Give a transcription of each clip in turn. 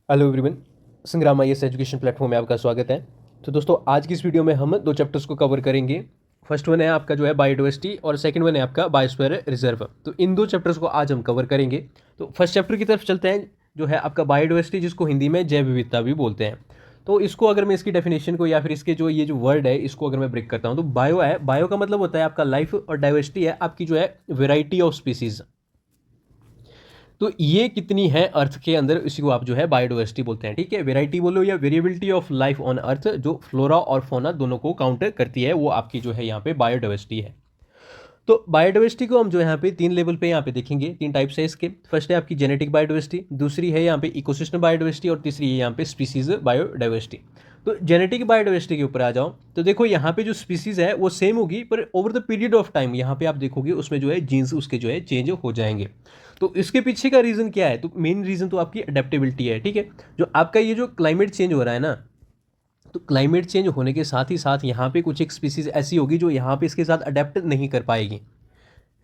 Hello everyone, संग्राम IAS education platform में आपका स्वागत है। तो दोस्तों, आज की इस वीडियो में हम दो चैप्टर्स को कवर करेंगे। फर्स्ट वन है आपका जो है बायोडाइवर्सिटी और सेकंड वन है आपका बायोस्फीयर रिजर्व। तो इन दो चैप्टर्स को आज हम कवर करेंगे। तो फर्स्ट चैप्टर की तरफ चलते हैं, जो है आपका बायोडाइवर्सिटी, जिसको हिंदी में जैव विविधता भी बोलते हैं। तो इसको अगर मैं इसकी डेफिनेशन को या फिर इसके जो ये जो वर्ड है इसको अगर मैं ब्रेक करता हूँ तो बायो है, बायो का मतलब होता है आपका लाइफ, और डाइवर्सिटी है आपकी जो है वेराइटी ऑफ स्पीसीज। तो ये कितनी है अर्थ के अंदर, इसी को आप जो है बायोडाइवर्सिटी बोलते हैं। ठीक है, वेराइटी बोलो या variability of life on earth, जो फ्लोरा और फोना दोनों को काउंट करती है, वो आपकी जो है यहाँ पे बायोडाइवर्सिटी है। तो बायोडाइवर्सिटी को हम जो यहाँ पे तीन लेवल पे यहाँ पे देखेंगे, तीन टाइप्स है इसके। फर्स्ट है आपकी जेनेटिक बायोडाइवर्सिटी, दूसरी है यहाँ पे इकोसिस्टम बायोडाइवर्सिटी, और तीसरी है यहाँ पे स्पीसीज बायोडाइवर्सिटी। तो जेनेटिक बायोडाइवर्सिटी के ऊपर आ जाओ तो देखो यहाँ पे जो स्पीसीज है वो सेम होगी, पर over the period of time यहाँ पे आप देखोगे उसमें जो है जीन्स उसके जो है चेंज हो जाएंगे। तो इसके पीछे का रीज़न क्या है? तो मेन रीज़न तो आपकी अडेप्टेबिलिटी है। ठीक है, जो आपका ये जो क्लाइमेट चेंज हो रहा है ना, तो क्लाइमेट चेंज होने के साथ ही साथ यहाँ पे कुछ एक स्पीसीज ऐसी होगी जो यहाँ पे इसके साथ अडेप्ट नहीं कर पाएगी,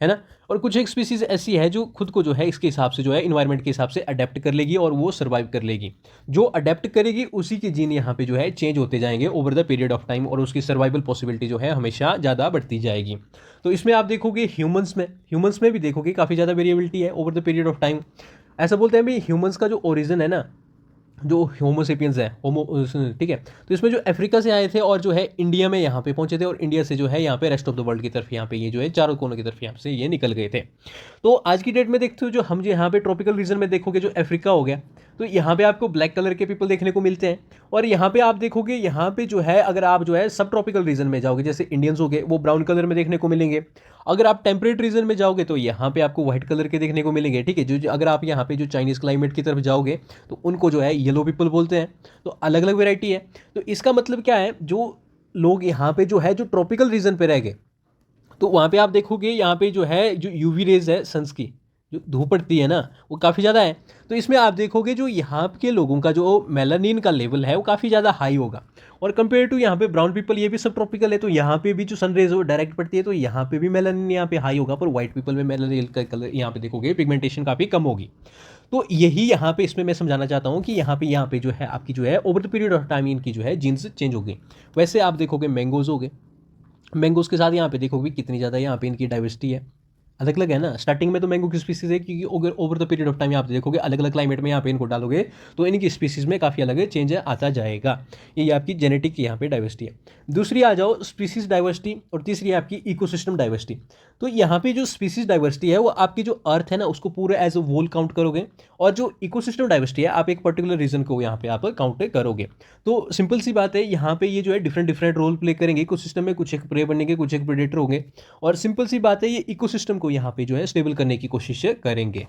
है ना। और कुछ एक स्पीसीज ऐसी है जो खुद को जो है इसके हिसाब से जो है इन्वायरमेंट के हिसाब से अडेप्ट कर लेगी और वो सर्वाइव कर लेगी। जो अडेप्ट करेगी उसी के जीन यहाँ पे जो है चेंज होते जाएंगे over the period of time, और उसकी सर्वाइवल पॉसिबिलिटी जो है हमेशा ज़्यादा बढ़ती जाएगी। तो इसमें आप देखोगे ह्यूमंस में भी देखोगे काफ़ी ज़्यादा वेरिएबिलिटी है over the period of time. ऐसा बोलते हैं भाई, ह्यूमंस का जो ओरिजिन है ना, जो होमोसेपियंस है होमो, ठीक है, तो इसमें जो अफ्रीका से आए थे और जो है इंडिया में यहाँ पे पहुंचे थे, और इंडिया से जो है यहाँ पे रेस्ट ऑफ द वर्ल्ड की तरफ यहाँ पे ये जो है चारों कोनों की तरफ यहाँ से ये निकल गए थे। तो आज की डेट में देखते हो जो हम जो यहाँ पे ट्रॉपिकल रीजन में देखोगे, जो अफ्रीका हो गया, तो यहाँ पे आपको ब्लैक कलर के पीपल देखने को मिलते हैं। और यहाँ पे आप देखोगे यहाँ पे जो है, अगर आप जो है सब ट्रॉपिकल रीजन में जाओगे, जैसे इंडियंस हो गए, वो ब्राउन कलर में देखने को मिलेंगे। अगर आप टेम्परेट रीजन में जाओगे तो यहाँ पे आपको व्हाइट कलर के देखने को मिलेंगे। ठीक है, अगर आप यहाँ पे जो चाइनीज़ क्लाइमेट की तरफ जाओगे तो उनको जो है येलो पीपल बोलते हैं। तो अलग अलग वेराइटी है। तो इसका मतलब क्या है, जो लोग यहाँ पे जो है जो ट्रॉपिकल रीजन पे रह गए, तो वहाँ पे आप देखोगे यहाँ पे जो है जो यूवी रेज है सन्स की, जो धूप पड़ती है ना, वो काफ़ी ज़्यादा है। तो इसमें आप देखोगे जो यहाँ के लोगों का जो मेलानिन का लेवल है वो काफ़ी ज़्यादा हाई होगा। और कंपेयर टू यहाँ पे ब्राउन पीपल, ये भी सब ट्रॉपिकल है, तो यहाँ पे भी जो सन रेज वो डायरेक्ट पड़ती है, तो यहाँ पे भी मेलानिन यहाँ पे हाई होगा, पर व्हाइट पीपल में मेलानिन का कलर यहाँ पे देखोगे पिगमेंटेशन काफ़ी कम होगी। तो यही यहाँ पे इसमें मैं समझाना चाहता हूँ कि यहाँ पे जो है आपकी जो है over the period of time इनकी जो है जीन्स चेंज हो गई। वैसे आप देखोगे मैंगोज हो गए, मैंगोज के साथ यहाँ पे देखोगे कितनी ज़्यादा यहाँ पे इनकी डाइवर्सिटी है, अलग अलग है ना। स्टार्टिंग में तो मैंगो की स्पीसीज है, क्योंकि over the period of time यहाँ पे देखोगे अलग अलग क्लाइमेट में यहाँ पे इनको डालोगे तो इनकी स्पीसीज में काफ़ी अलग चेंज आता जाएगा। ये आपकी जेनेटिक यहाँ पे डाइवर्सिटी है। दूसरी आ जाओ स्पीसीज डाइवर्सिटी, और तीसरी है आपकी इकोसिस्टम डाइवर्सिटी। तो यहाँ पे जो स्पीसीज डाइवर्सिटी है वो आपकी जो अर्थ है ना उसको पूरे एज अ वोल काउंट करोगे, और जो इकोसिस्टम डाइवर्सिटी है आप एक पर्टिकुलर रीजन को यहाँ पे आप काउंट करोगे। तो सिंपल सी बात है, यहाँ पे ये जो है डिफरेंट डिफरेंट रोल प्ले करेंगे इकोसिस्टम में, कुछ एक प्रे बनेंगे, कुछ एक प्रेडेटर होंगे। और सिंपल सी बात है, ये इकोसिस्टम को यहाँ पे जो है स्टेबल करने की कोशिश करेंगे।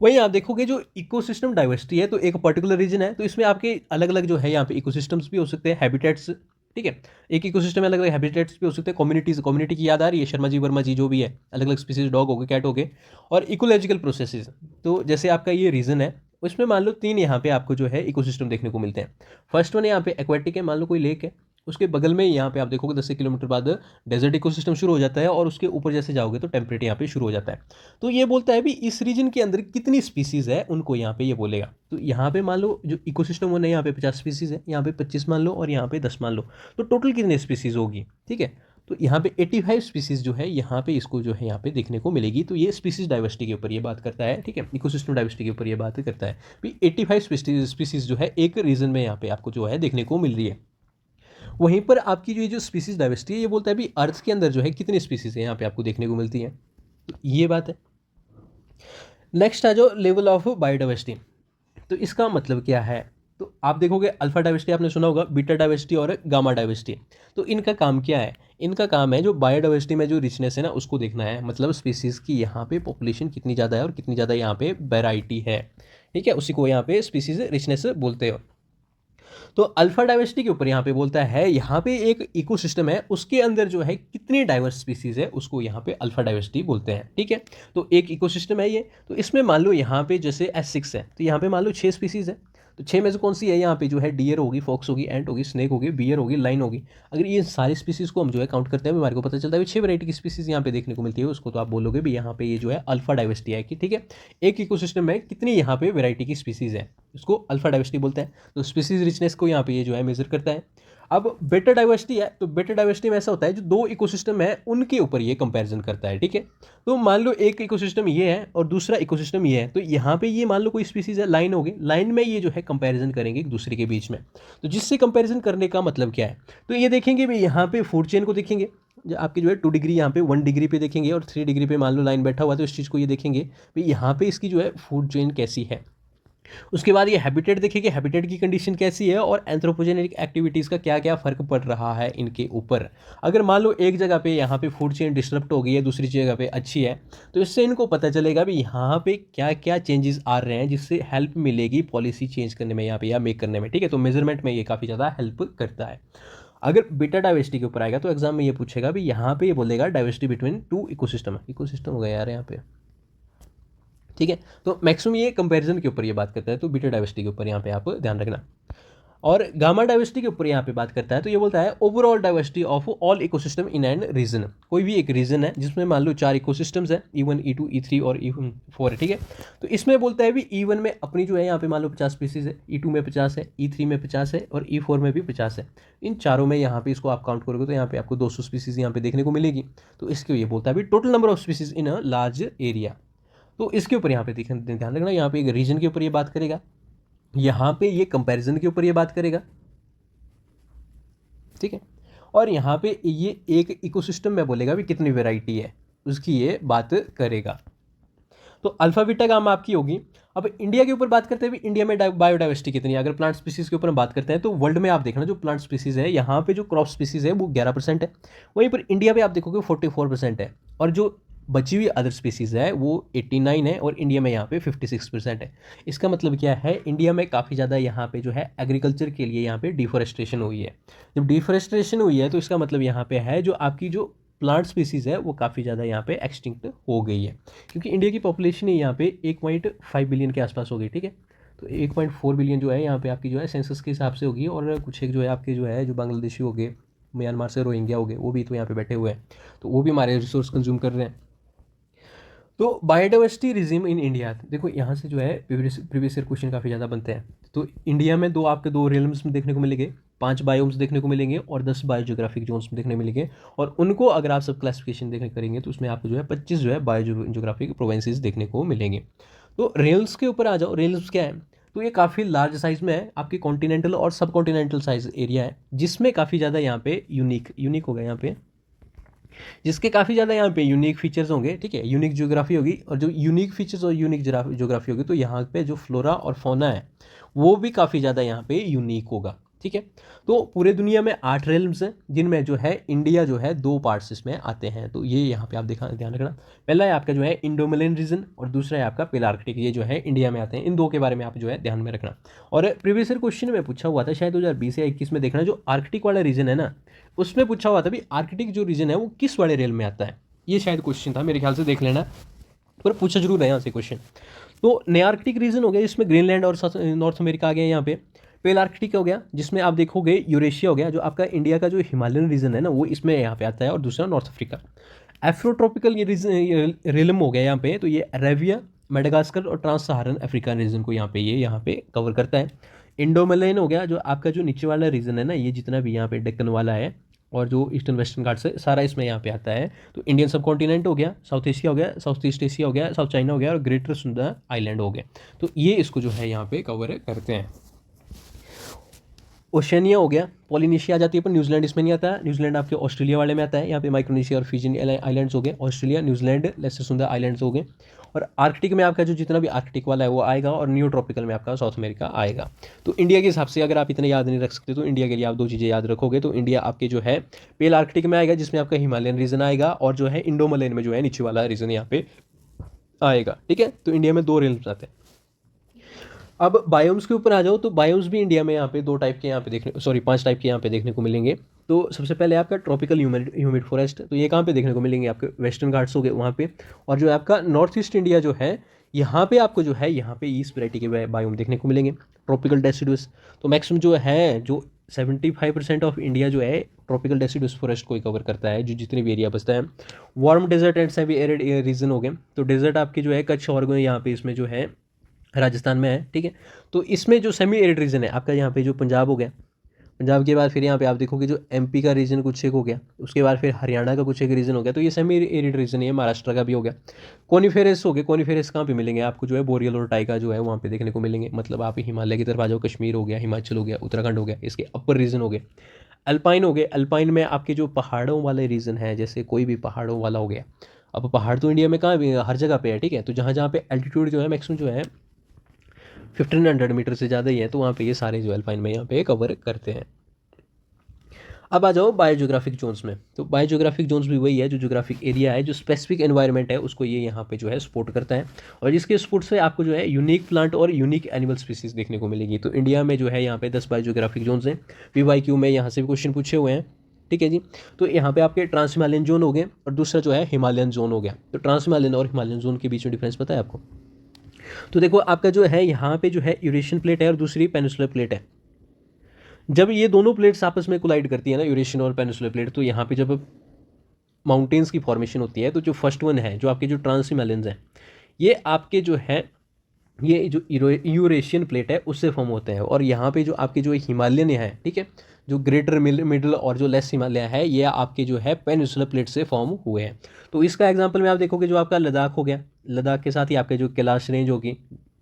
वहीं आप देखोगे जो इकोसिस्टम डाइवर्सिटी है, तो एक पर्टिकुलर रीजन है, तो इसमें आपके अलग अलग जो है यहाँ पे इकोसिस्टम्स भी हो सकते हैं, हैबिटेट्स। ठीक है, एक इकोसिस्टम में अलग अलग हैबिटेट्स भी हो सकते हैं। कम्युनिटी की याद आ रही है, शर्मा जी वर्मा जी जो भी है, अलग अलग स्पीसीज, डॉग हो गए, कैट हो गए। और इकोलॉजिकल प्रोसेसेस, तो जैसे आपका ये रीजन है उसमें मान लो तीन यहाँ पे आपको जो है इकोसिस्टम देखने को मिलते हैं। फर्स्ट वन यहाँ पे एक्वेटिक है, मान लो कोई लेक है, उसके बगल में यहाँ पे आप देखोगे 10 किलोमीटर बाद डेजर्ट इकोसिस्टम शुरू हो जाता है, और उसके ऊपर जैसे जाओगे तो टेम्परेट यहाँ पे शुरू हो जाता है। तो ये बोलता है भी इस रीजन के अंदर कितनी स्पीसीज है उनको यहाँ पे ये बोलेगा। तो यहाँ पे मान लो जो इकोसिस्टम वन है यहाँ पे 50 स्पीसीज है, यहाँ पे 25 मान लो, और यहाँ पे 10 मान लो, तो टोटल कितनी स्पीसीज होगी? ठीक है, तो यहाँ पे 85 स्पीसीज जो है यहाँ पे इसको जो है यहाँ पे देखने को मिलेगी। तो ये स्पीसीज डाइवर्सिटी के ऊपर ये बात करता है। ठीक है, इकोसिस्टम डाइवर्सिटी के ऊपर ये बात करता है भी 85 स्पीसीज जो है एक रीजन में यहाँ पे आपको जो है देखने को मिल रही है। वहीं पर आपकी जो ये जो स्पीसीज डाइवर्सिटी है ये बोलता है भी अर्थ के अंदर जो है कितनी स्पीसीज है यहाँ पे आपको देखने को मिलती है। तो ये बात है। नेक्स्ट आ जाओ लेवल ऑफ बायोडाइवर्सिटी। तो इसका मतलब क्या है? तो आप देखोगे अल्फा डाइवर्सिटी आपने सुना होगा, बीटा डाइवर्सिटी और गामा डाइवर्सिटी। तो इनका काम क्या है? इनका काम है जो बायोडाइवर्सिटी में जो रिचनेस है ना उसको देखना है, मतलब स्पीसीज की यहाँ पे पॉपुलेशन कितनी ज़्यादा है और कितनी ज़्यादा यहाँ पे वैरायटी है। ठीक है, उसी को यहाँ पे स्पीसीज रिचनेस बोलते हो। तो अल्फा डाइवर्सिटी के ऊपर यहाँ पे बोलता है यहाँ पे एक इकोसिस्टम है, उसके अंदर जो है कितनी डाइवर्स स्पीसीज है उसको यहाँ पे अल्फा डाइवर्सिटी बोलते हैं। ठीक है, तो एक इकोसिस्टम है ये, तो इसमें मान लो यहाँ पे जैसे S6 है, तो यहाँ पे मान लो 6 स्पीसीज है, तो 6 में से कौन सी है यहाँ पे जो है, डियर होगी, फॉक्स होगी, एंट होगी, स्नेक होगी, बियर होगी, लाइन होगी। अगर ये सारी स्पीसीज़ को हम जो है काउंट करते हैं, हमारे को पता चलता है 6 वैरायटी की स्पीसीज़ यहाँ पे देखने को मिलती है। उसको तो आप बोलोगे भी यहाँ पे ये जो है अल्फा डाइवर्सिटी है कि ठीक है, एक इकोसिस्टम में कितनी यहाँ पे वैरायटी की स्पीसीज़ है, उसको अल्फा डाइवर्सिटी बोलते हैं। तो स्पीसीज रिचनेस को यहाँ पे ये जो है मेजर करता है। अब बेटा डाइवर्सिटी है, तो बेटा डाइवर्सिटी में ऐसा होता है जो दो इकोसिस्टम है उनके ऊपर ये कंपैरिजन करता है, ठीक है। तो मान लो एक इकोसिस्टम ये है और दूसरा इकोसिस्टम ये है, तो यहाँ पे ये मान लो कोई स्पीसीज है, लाइन होगी, लाइन में ये जो है कंपैरिजन करेंगे एक दूसरे के बीच में। तो जिससे कंपैरिजन करने का मतलब क्या है, तो ये देखेंगे भी यहाँ पे फूड चेन को देखेंगे, जो आपकी जो है 2 डिग्री यहाँ पे 1 डिग्री पे देखेंगे और 3 डिग्री पे मान लो लाइन बैठा हुआ है, तो इस चीज़ को ये देखेंगे भाई यहाँ पे इसकी जो है फूड चेन कैसी है। उसके बाद ये हैबिटेट देखेंगे, हैबिटेट की कंडीशन कैसी है और एंथ्रोपोजेनिक एक्टिविटीज़ का क्या क्या फ़र्क पड़ रहा है इनके ऊपर। अगर मान लो एक जगह पे यहाँ पे फूड चेन डिस्टर्ब हो गई है, दूसरी जगह पे अच्छी है, तो इससे इनको पता चलेगा भी यहाँ पे क्या क्या चेंजेस आ रहे हैं जिससे हेल्प मिलेगी पॉलिसी चेंज करने में यहाँ पे या मेक करने में, ठीक है। तो मेजरमेंट में ये काफ़ी ज़्यादा हेल्प करता है। अगर बीटा डाइवर्सिटी के ऊपर आएगा तो एग्जाम में ये पूछेगा भी यहाँ पे ये बोलेगा डाइवर्सिटी बिटवीन 2 इकोसिस्टम, इकोसिस्टम हो गया यार यहाँ पे, ठीक है। तो मैक्सिमम ये कंपैरिजन के ऊपर ये बात करता है, तो बीटा डाइवर्सिटी के ऊपर यहाँ पे आप ध्यान रखना। और गामा डाइवर्सिटी के ऊपर यहाँ पे बात करता है, तो ये बोलता है overall diversity of all ecosystem in and region. कोई भी एक रीजन है जिसमें मान लो 4 इकोसिस्टम्स है, E1 E2 E3 और E4 है, ठीक है। तो इसमें बोलता है भी E1 में अपनी जो है यहाँ पे मान लो 50 स्पीसीज है, E2 में 50 है, E3 में 50 है और E4 में भी 50 है। इन चारों में यहाँ पे इसको आप काउंट करोगे तो यहाँ पे आपको 200 स्पीसीज यहाँ पे देखने को मिलेगी। तो इसके ये बोलता है भी total number of species in a large area. तो इसके ऊपर यहाँ पे ध्यान रखना, यहाँ पे एक रीजन के ऊपर ये बात करेगा, यहाँ पे ये कंपैरिजन के ऊपर ये बात करेगा, ठीक है। और यहाँ पे ये एक इकोसिस्टम में बोलेगा भी कितनी वैरायटी है उसकी ये बात करेगा। तो अल्फा बीटा गामा आपकी होगी। अब इंडिया के ऊपर बात करते हैं भी, इंडिया में बायोडाइवर्सिटी कितनी है। अगर प्लांट स्पीसीज के ऊपर हम बात करते हैं तो वर्ल्ड में आप देखना जो प्लांट स्पीसीज है, यहाँ पे जो क्रॉप स्पीसीज है वो 11% है, वहीं पर इंडिया पे आप देखोगे 44% है, और जो बची हुई अदर स्पीसीज़ है वो 89 है और इंडिया में यहाँ पे 56% है। इसका मतलब क्या है, इंडिया में काफ़ी ज़्यादा यहाँ पे जो है एग्रीकल्चर के लिए यहाँ पे डिफॉरेस्टेशन हुई है। जब डिफॉरेस्टेशन हुई है तो इसका मतलब यहाँ पे है जो आपकी जो प्लांट स्पीसीज़ है वो काफ़ी ज़्यादा यहाँ पे एक्सटिंक्ट हो गई है, क्योंकि इंडिया की पॉपुलेशन ही यहाँ पे 1.5 बिलियन के आसपास हो गई, ठीक है। तो 1.4 बिलियन जो है यहाँ पे आपकी जो है सेंसस के हिसाब से होगी, और कुछ एक जो है आपके जो है जो बांग्लादेशी हो गए, म्यांमार से रोहिंग्या हो गए, वो भी तो यहाँ पे बैठे हुए हैं, तो वो भी हमारे रिसोर्स कंज्यूम कर रहे हैं। तो बायोडाइवर्सिटी रिजिम इन इंडिया, देखो यहाँ से जो है प्रीवियस ईयर क्वेश्चन काफ़ी ज़्यादा बनते हैं। तो इंडिया में आपके दो रियल्म्स में देखने को मिलेंगे, 5 बायोम्स देखने को मिलेंगे और 10 बायोजियोग्राफिक जोन्स में देखने मिलेंगे, और उनको अगर आप सब क्लासिफिकेशन देखने करेंगे तो उसमें आपको जो है 25 जो है बायोजियोग्राफिक प्रोविंसेस देखने को मिलेंगे। तो रियल्स के ऊपर आ जाओ, रियल्स क्या है, तो ये काफ़ी लार्ज साइज़ में है, आपकी कॉन्टिनेंटल और सब कॉन्टिनेंटल साइज एरिया है, जिसमें काफ़ी ज़्यादा यहाँ पे यूनिक होगा यहाँ पे, जिसके काफ़ी ज़्यादा यहाँ पे यूनिक फीचर्स होंगे, ठीक है, यूनिक ज्योग्राफी होगी। और जो यूनिक फीचर्स और यूनिक ज्योग्राफी होगी तो यहाँ पे जो फ्लोरा और फौना है वो भी काफ़ी ज़्यादा यहाँ पे यूनिक होगा, ठीक है। तो पूरे दुनिया में 8 रेल्म्स हैं, जिनमें जो है इंडिया जो है 2 पार्ट्स इसमें आते हैं। तो ये यहाँ पे आप ध्यान रखना, पहला है आपका जो है इंडोमलेन रीजन और दूसरा है आपका पेलार्कटिक, ये जो है इंडिया में आते हैं। इन दो के बारे में आप जो है ध्यान में रखना। और प्रीवियस ईयर क्वेश्चन में पूछा हुआ था शायद 2020 या 21 में, देखना जो आर्कटिक वाला रीजन है ना, उसमें पूछा हुआ था भी आर्कटिक जो रीजन है वो किस वाले रेल में आता है, ये शायद क्वेश्चन था, मेरे ख्याल से देख लेना, पर पूछा जरूर है यहाँ से क्वेश्चन। तो नया आर्कटिक रीजन हो गया जिसमें ग्रीनलैंड और नॉर्थ अमेरिका आ गया यहाँ पे। पेल आर्कटिक हो गया जिसमें आप देखोगे यूरेशिया हो गया, जो आपका इंडिया का जो हिमालयन रीजन है ना वो इसमें यहाँ पे आता है, और दूसरा नॉर्थ अफ्रीका। एफ्रोट्रॉपिकल ये रीजन रिलम हो गया यहाँ पे, तो ये अरेबिया, मेडागास्कर और ट्रांस सहारन अफ्रीकन रीजन को यहाँ पे कवर करता है। इंडोमलेन हो गया जो आपका जो नीचे वाला रीजन है ना, ये जितना भी यहाँ पे डेक्कन वाला है और जो ईस्टर्न वेस्टर्न घाट से सारा इसमें यहाँ पे आता है। तो इंडियन सब कॉन्टिनेंट हो गया, साउथ एशिया हो गया, साउथ ईस्ट एशिया हो गया, साउथ चाइना हो गया और ग्रेटर सुंदर आइलैंड हो गया। तो ये इसको जो है यहाँ पे कवर करते हैं। ओशनिया हो गया, पॉलिनेशिया आ जाती है पर न्यूजीलैंड इसमें नहीं आता है, न्यूजीलैंड आपके ऑस्ट्रेलिया वाले में आता है। यहाँ पे माइक्रोनेशिया और फिजी आइलैंड्स हो गए, ऑस्ट्रेलिया, न्यूजीलैंड, लेसर सुंदर आइलैंड्स हो गए। और आर्कटिक में आपका जो जितना भी आर्कटिक वाला है वो आएगा, और न्यू ट्रॉपिकल में आपका साउथ अमेरिका आएगा। तो इंडिया के हिसाब से अगर आप इतने याद नहीं रख सकते तो इंडिया के लिए आप 2 चीज़ें याद रखोगे। तो इंडिया आपके जो है पेल आर्कटिक में आएगा जिसमें आपका हिमालयन रीजन आएगा, और जो है इंडोमलेन में जो है नीचे वाला रीजन यहाँ पे आएगा, ठीक है। तो इंडिया में 2 रेल्स आते हैं। अब बायोम्स के ऊपर आ जाओ, तो बायोम्स भी इंडिया में यहाँ पे 5 टाइप के यहाँ पे देखने को मिलेंगे। तो सबसे पहले आपका ट्रॉपिकल ह्यूमिड फॉरेस्ट, तो ये कहाँ पे देखने को मिलेंगे, आपके वेस्टर्न घाट्स हो गए वहाँ पे। और जो आपका नॉर्थ ईस्ट इंडिया जो है यहाँ पे आपको जो है यहाँ पे ईस्ट वैरायटी के बायोम देखने को मिलेंगे, ट्रॉपिकल डेसिडुअस। तो मैक्सिमम जो है जो 75% ऑफ इंडिया जो है ट्रॉपिकल डेसिडुअस फॉरेस्ट को कवर करता है, जो जितने भी एरिया बचता है। Warm desert and semi arid region हो गए। तो डेजर्ट आपकी जो है कच्छ और यहाँ पे इसमें जो है राजस्थान में है, ठीक है। तो इसमें जो सेमी एरिड रीजन है आपका यहाँ पे जो पंजाब हो गया, पंजाब के बाद फिर यहाँ पे आप देखोगे जो एमपी का रीजन कुछ एक हो गया, उसके बाद फिर हरियाणा का कुछ एक रीजन हो गया। तो ये सेमी एरिड रीजन है, महाराष्ट्र का भी हो गया। कोनीफेरस हो गए, कोनीफेरस कहाँ पे मिलेंगे आपको, जो है बोरियल और टाइगा जो है वहाँ पे देखने को मिलेंगे। मतलब आप हिमालय की तरफ आ जाओ, कश्मीर हो गया, हिमाचल हो गया, उत्तराखंड हो गया, इसके अपर रीजन हो गए। अल्पाइन हो गए, अल्पाइन में आपके जो पहाड़ों वाले रीजन है, जैसे कोई भी पहाड़ों वाला हो गया। अब पहाड़ तो इंडिया में कहाँ भी हर जगह पे है, ठीक है। तो जहाँ जहाँ पे एल्टीट्यूड जो है मैक्सिमम जो है 1500 मीटर से ज़्यादा ही है, तो वहाँ पे ये सारे जो अल्पाइन में यहाँ पे कवर करते हैं। अब आ जाओ बायोजियोग्राफिक जोन्स में। तो बायोजियोग्राफिक जोन्स भी वही है, जो ज्योग्राफिक एरिया है, जो स्पेसिफिक एनवायरनमेंट है उसको ये यहाँ पे जो है सपोर्ट करता है, और जिसके सपोर्ट से आपको जो है यूनिक प्लांट और यूनिक एनिमल स्पीसीज देखने को मिलेगी। तो इंडिया में जो है यहाँ पे 10 बायोजियोग्राफिक जोन्स हैं। PYQ में यहाँ से भी क्वेश्चन पूछे हुए हैं, ठीक है जी। तो यहाँ पे आपके ट्रांस हिमालयन जोन हो गए, और दूसरा जो है हिमालयन जोन हो गया। तो ट्रांस हिमालयन और हिमालयन जोन के बीच में डिफरेंस पता है आपको? तो देखो आपका जो है यहाँ पे जो है यूरेशियन प्लेट है और दूसरी पेनिसुलर प्लेट है। जब ये दोनों प्लेट्स आपस में कोलाइड करती है ना, यूरेशियन और पेनिसुलर प्लेट, तो यहाँ पे जब माउंटेन्स की फॉर्मेशन होती है, तो जो फर्स्ट वन है, जो आपके जो ट्रांस हिमालयंस हैं, ये आपके जो है ये जो यूरेशियन प्लेट है उससे फॉर्म होते हैं। और यहाँ पे जो आपके जो हिमालयन है, ठीक है, जो ग्रेटर मिडल और जो लेस हिमालय है, ये आपके जो है पेनिसुलर प्लेट से फॉर्म हुए हैं। तो इसका एग्जांपल में आप देखोगे जो आपका लद्दाख हो गया, लद्दाख के साथ ही आपके जो कैलाश रेंज होगी,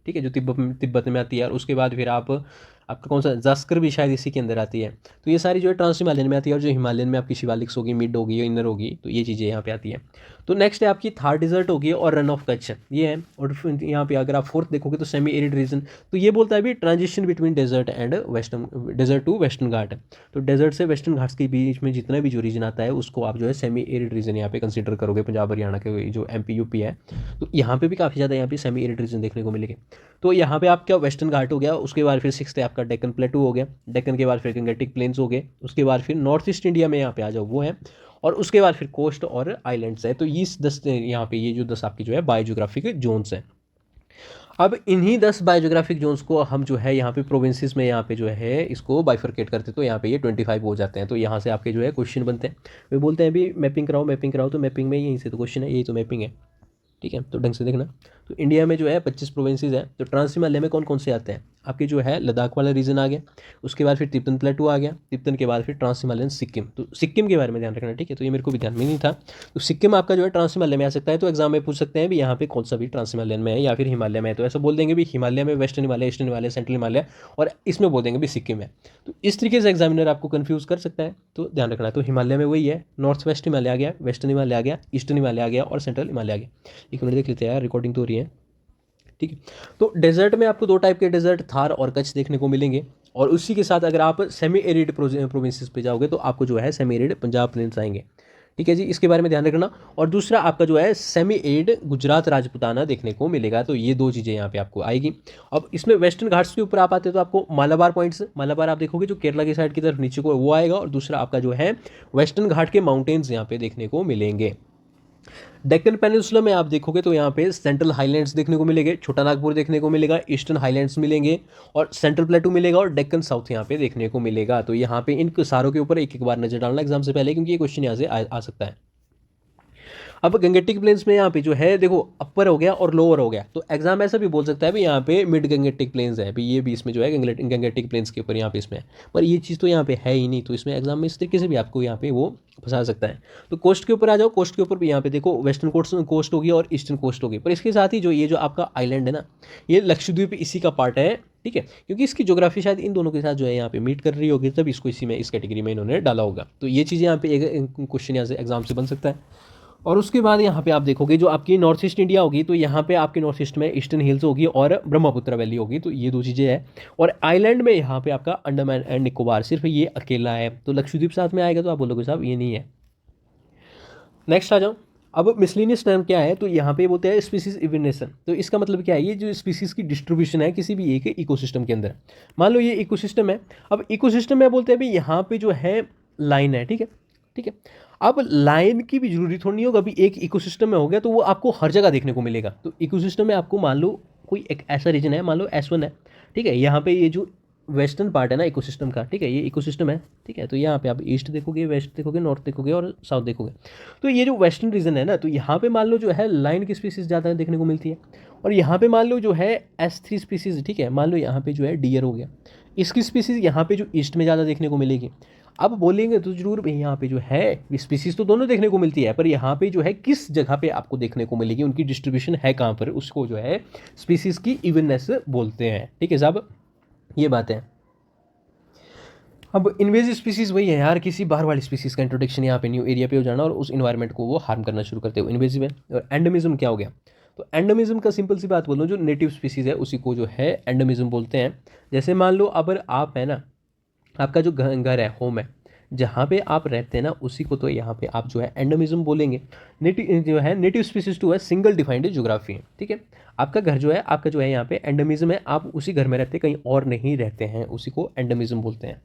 ठीक है, जो तिब्बत में आती है, और उसके बाद फिर आपका कौन सा जास्कर भी शायद इसी के अंदर आती है। तो ये सारी जो है ट्रांस हिमालयन में आती है, और जो हिमालयन में आपकी शिवालिक्स होगी, मिड होगी, इनर होगी, तो ये चीज़ें यहाँ पे आती है। तो नेक्स्ट है आपकी थार डिजर्ट होगी और रन ऑफ कच्छ, ये है। और यहाँ पे अगर आप फोर्थ देखोगे तो सेमी एरिड रीजन, तो ये बोलता है भी transition between desert and Western, desert to Western Ghat. तो डेजर्ट से वेस्टर्न घाट्स के बीच में जितना भी जो रीजन आता है उसको आप जो है सेमी एरिड रीजन यहाँ पे कंसिडर करोगे। पंजाब हरियाणा के जो MP UP है, तो यहाँ पे भी काफ़ी ज़्यादा यहाँ पे सेमी एरिड रीजन देखने को मिलेंगे। तो यहाँ पे आपका वेस्टर्न घाट हो गया, उसके बाद फिर 6th है आपका डेक्कन प्लेटू हो गया, डेक्कन के बाद फिर गंगेटिक प्लेन्स हो गए, उसके बाद फिर नॉर्थ ईस्ट इंडिया में यहाँ पे आ जाओ वो है, और उसके बाद फिर कोस्ट और आइलैंड्स है। तो ये 10 यहाँ पे ये जो 10 आपकी जो है बायोजियोग्राफिक जोन्स हैं। अब इन्हीं 10 बायोजियोग्राफिक जोन्स को हम जो है यहाँ पे प्रोविंसेस में यहाँ पे जो है इसको बाइफरकेट करते, तो यहाँ पे ये 25 हो जाते हैं। तो यहाँ से आपके जो है क्वेश्चन बनते हैं, वे बोलते हैं अभी मैपिंग कराओ, मैपिंग कराओ। तो मैपिंग में यहीं से तो क्वेश्चन है, यही तो मैपिंग है, ठीक है। तो ढंग से देखना। तो इंडिया में जो है 25 प्रोविंसेस हैं। तो ट्रांस हिमालय में कौन कौन से आते हैं आपके, जो है लद्दाख वाला रीजन आ गया, उसके बाद फिर तिब्बतन प्लेटू आ गया, तिब्बतन के बाद फिर ट्रांस हिमालयन सिक्किम। तो सिक्किम के बारे में ध्यान रखना, ठीक है। तो ये मेरे को भी ध्यान में नहीं था। तो सिक्किम आपका जो है ट्रांस हिमालय में आ सकता है। तो एग्जाम में पूछ सकते हैं भी यहाँ पे कौन सा भी ट्रांस हिमालयन में है या फिर हिमालय में है। तो ऐसा बोल देंगे भी हिमालय में, western Himalaya, eastern Himalaya, central Himalaya, और इसमें बोल देंगे भी सिक्किम है। तो इस तरीके से एग्जामिनर आपको कन्फ्यूज कर सकता है, तो ध्यान रखना। तो हिमालय में वही है, नॉर्थ वेस्ट हिमालय आ गया, वेस्टर्न हिमालय आ गया, ईस्टर्न हिमालय आ गया, और सेंट्रल हिमालय आ गया। एक मिनट देख लेते हैं यार, रिकॉर्डिंग तो हो रही है, ठीक है। तो डेजर्ट में आपको 2 टाइप के डेजर्ट, थार और कच्छ देखने को मिलेंगे। और उसी के साथ अगर आप सेमी एरिड प्रोविंसेस पे जाओगे तो आपको जो है सेमी एरिड पंजाब प्लेन्स आएंगे, ठीक है जी। इसके बारे में ध्यान रखना। और दूसरा आपका जो है सेमी एरिड गुजरात राजपुताना देखने को मिलेगा। तो ये 2 चीज़ें यहाँ पे आपको आएगी। अब इसमें वेस्टर्न घाट्स के ऊपर आप आते हैं तो आपको मालाबार पॉइंट्स, मालाबार आप देखोगे जो केरला की साइड की तरफ नीचे को वो आएगा, और दूसरा आपका जो है वेस्टर्न घाट के माउंटेन्स यहाँ पे देखने को मिलेंगे। डेक्कन पेनिनसुला में आप देखोगे तो यहाँ पे सेंट्रल हाईलैंड्स देखने को मिलेंगे, छोटा नागपुर देखने को मिलेगा, ईस्टर्न हाईलैंड्स मिलेंगे, और सेंट्रल प्लेटू मिलेगा, और डेक्कन साउथ यहाँ पे देखने को मिलेगा। तो यहाँ पे इन सारों के ऊपर एक एक बार नजर डालना एग्जाम से पहले, क्योंकि ये क्वेश्चन यहाँ से आ सकता है। अब गंगेटिक प्लेन्स में यहाँ पे जो है देखो अपर हो गया और लोअर हो गया। तो एग्जाम ऐसा भी बोल सकता है भी यहाँ पे मिड गंगेटिक प्लेन्स है, भी ये भी इसमें जो है गंगेटिक प्लेन्स के ऊपर यहाँ पे इसमें है, पर ये चीज़ तो यहाँ पे है ही नहीं। तो इसमें एग्जाम में इस तरीके से भी आपको यहाँ पे वो फंसा सकता है। तो कोस्ट के ऊपर आ जाओ, कोस्ट के ऊपर भी यहाँ पे देखो वेस्टर्न कोस्ट होगी और ईस्टर्न कोस्ट होगी, पर इसके साथ ही जो ये जो आपका आइलैंड है ना, ये लक्षद्वीप इसी का पार्ट है, ठीक है, क्योंकि इसकी ज्योग्राफी शायद इन दोनों के साथ जो है यहाँ पे मीट कर रही होगी, तब इसको इसी में इस कैटेगरी में इन्होंने डाला होगा। तो ये चीज़ें यहाँ पे एक क्वेश्चन यहाँ से एग्जाम से बन सकता है। और उसके बाद यहाँ पे आप देखोगे जो आपकी नॉर्थ ईस्ट इंडिया होगी, तो यहाँ पे आपकी नॉर्थ ईस्ट में ईस्टर्न हिल्स होगी और ब्रह्मपुत्र वैली होगी। तो ये 2 चीज़ें हैं। और आइलैंड में यहाँ पे आपका अंडमान एंड निकोबार सिर्फ ये अकेला है। तो लक्षद्वीप साथ में आएगा तो आप बोलोगे साहब ये नहीं है। नेक्स्ट आ जाओ। अब मिसलिनियस टर्म क्या है, तो यहाँ पे बोलते हैं स्पीसीज इवनेशन। तो इसका मतलब क्या है, ये जो स्पीसीज की डिस्ट्रीब्यूशन है किसी भी एक इकोसिस्टम के अंदर। मान लो ये इकोसिस्टम है, अब इकोसिस्टम में बोलते हैं भाई यहाँ पे जो है लाइन है, ठीक है, ठीक है। अब लाइन की भी जरूरी थोड़ी नहीं होगा, अभी एक इकोसिस्टम में हो गया तो वो आपको हर जगह देखने को मिलेगा। तो इकोसिस्टम में आपको मान लो कोई एक ऐसा रीजन है, मान लो S1 है, ठीक है, यहाँ पे ये जो वेस्टर्न पार्ट है ना इकोसिस्टम का, ठीक है, ये इकोसिस्टम है, ठीक है, तो यहाँ पे आप ईस्ट देखोगे, वेस्ट देखोगे, नॉर्थ देखोगे और साउथ देखोगे। तो ये जो वेस्टर्न रीजन है ना, तो यहाँ पे मान लो जो है लाइन की स्पीसीज ज़्यादा देखने को मिलती है। और यहाँ पे मान लो जो है S3 स्पीसीज, ठीक है, मान लो यहाँ पे जो है डियर हो गया, इसकी स्पीसीज यहाँ पे जो ईस्ट में ज़्यादा देखने को मिलेगी। अब बोलेंगे तो जरूर भाई यहाँ पे जो है स्पीसीज तो दोनों देखने को मिलती है, पर यहाँ पे जो है किस जगह पे आपको देखने को मिलेगी, उनकी डिस्ट्रीब्यूशन है कहाँ पर, उसको जो है स्पीसीज की इवननेस बोलते हैं। ठीक है साहब, ये बात है। अब इन्वेजिव स्पीसीज वही है यार, किसी बाहर वाली स्पीसीज का इंट्रोडक्शन यहाँ पे न्यू एरिया पे हो जाना और उस इन्वायरमेंट को वो हार्म करना शुरू करते हो, इन्वेजिव है। और एंडेमिज्म क्या हो गया? तो एंडेमिज्म का सिंपल सी बात बोलूँ, जो नेटिव स्पीसीज है उसी को जो है एंडेमिज्म बोलते हैं। जैसे मान लो अगर आप है ना, आपका जो घर है, होम है, जहाँ पे आप रहते हैं ना, उसी को तो यहाँ पे आप जो है एंडेमिज्म बोलेंगे। नेटिव जो है, नेटिव स्पीसीज टू है सिंगल डिफाइंड ज्योग्राफी है, ठीक है। आपका घर जो है, आपका जो है यहाँ पे एंडेमिज्म है, आप उसी घर में रहते हैं, कहीं और नहीं रहते हैं, उसी को एंडेमिज्म बोलते हैं।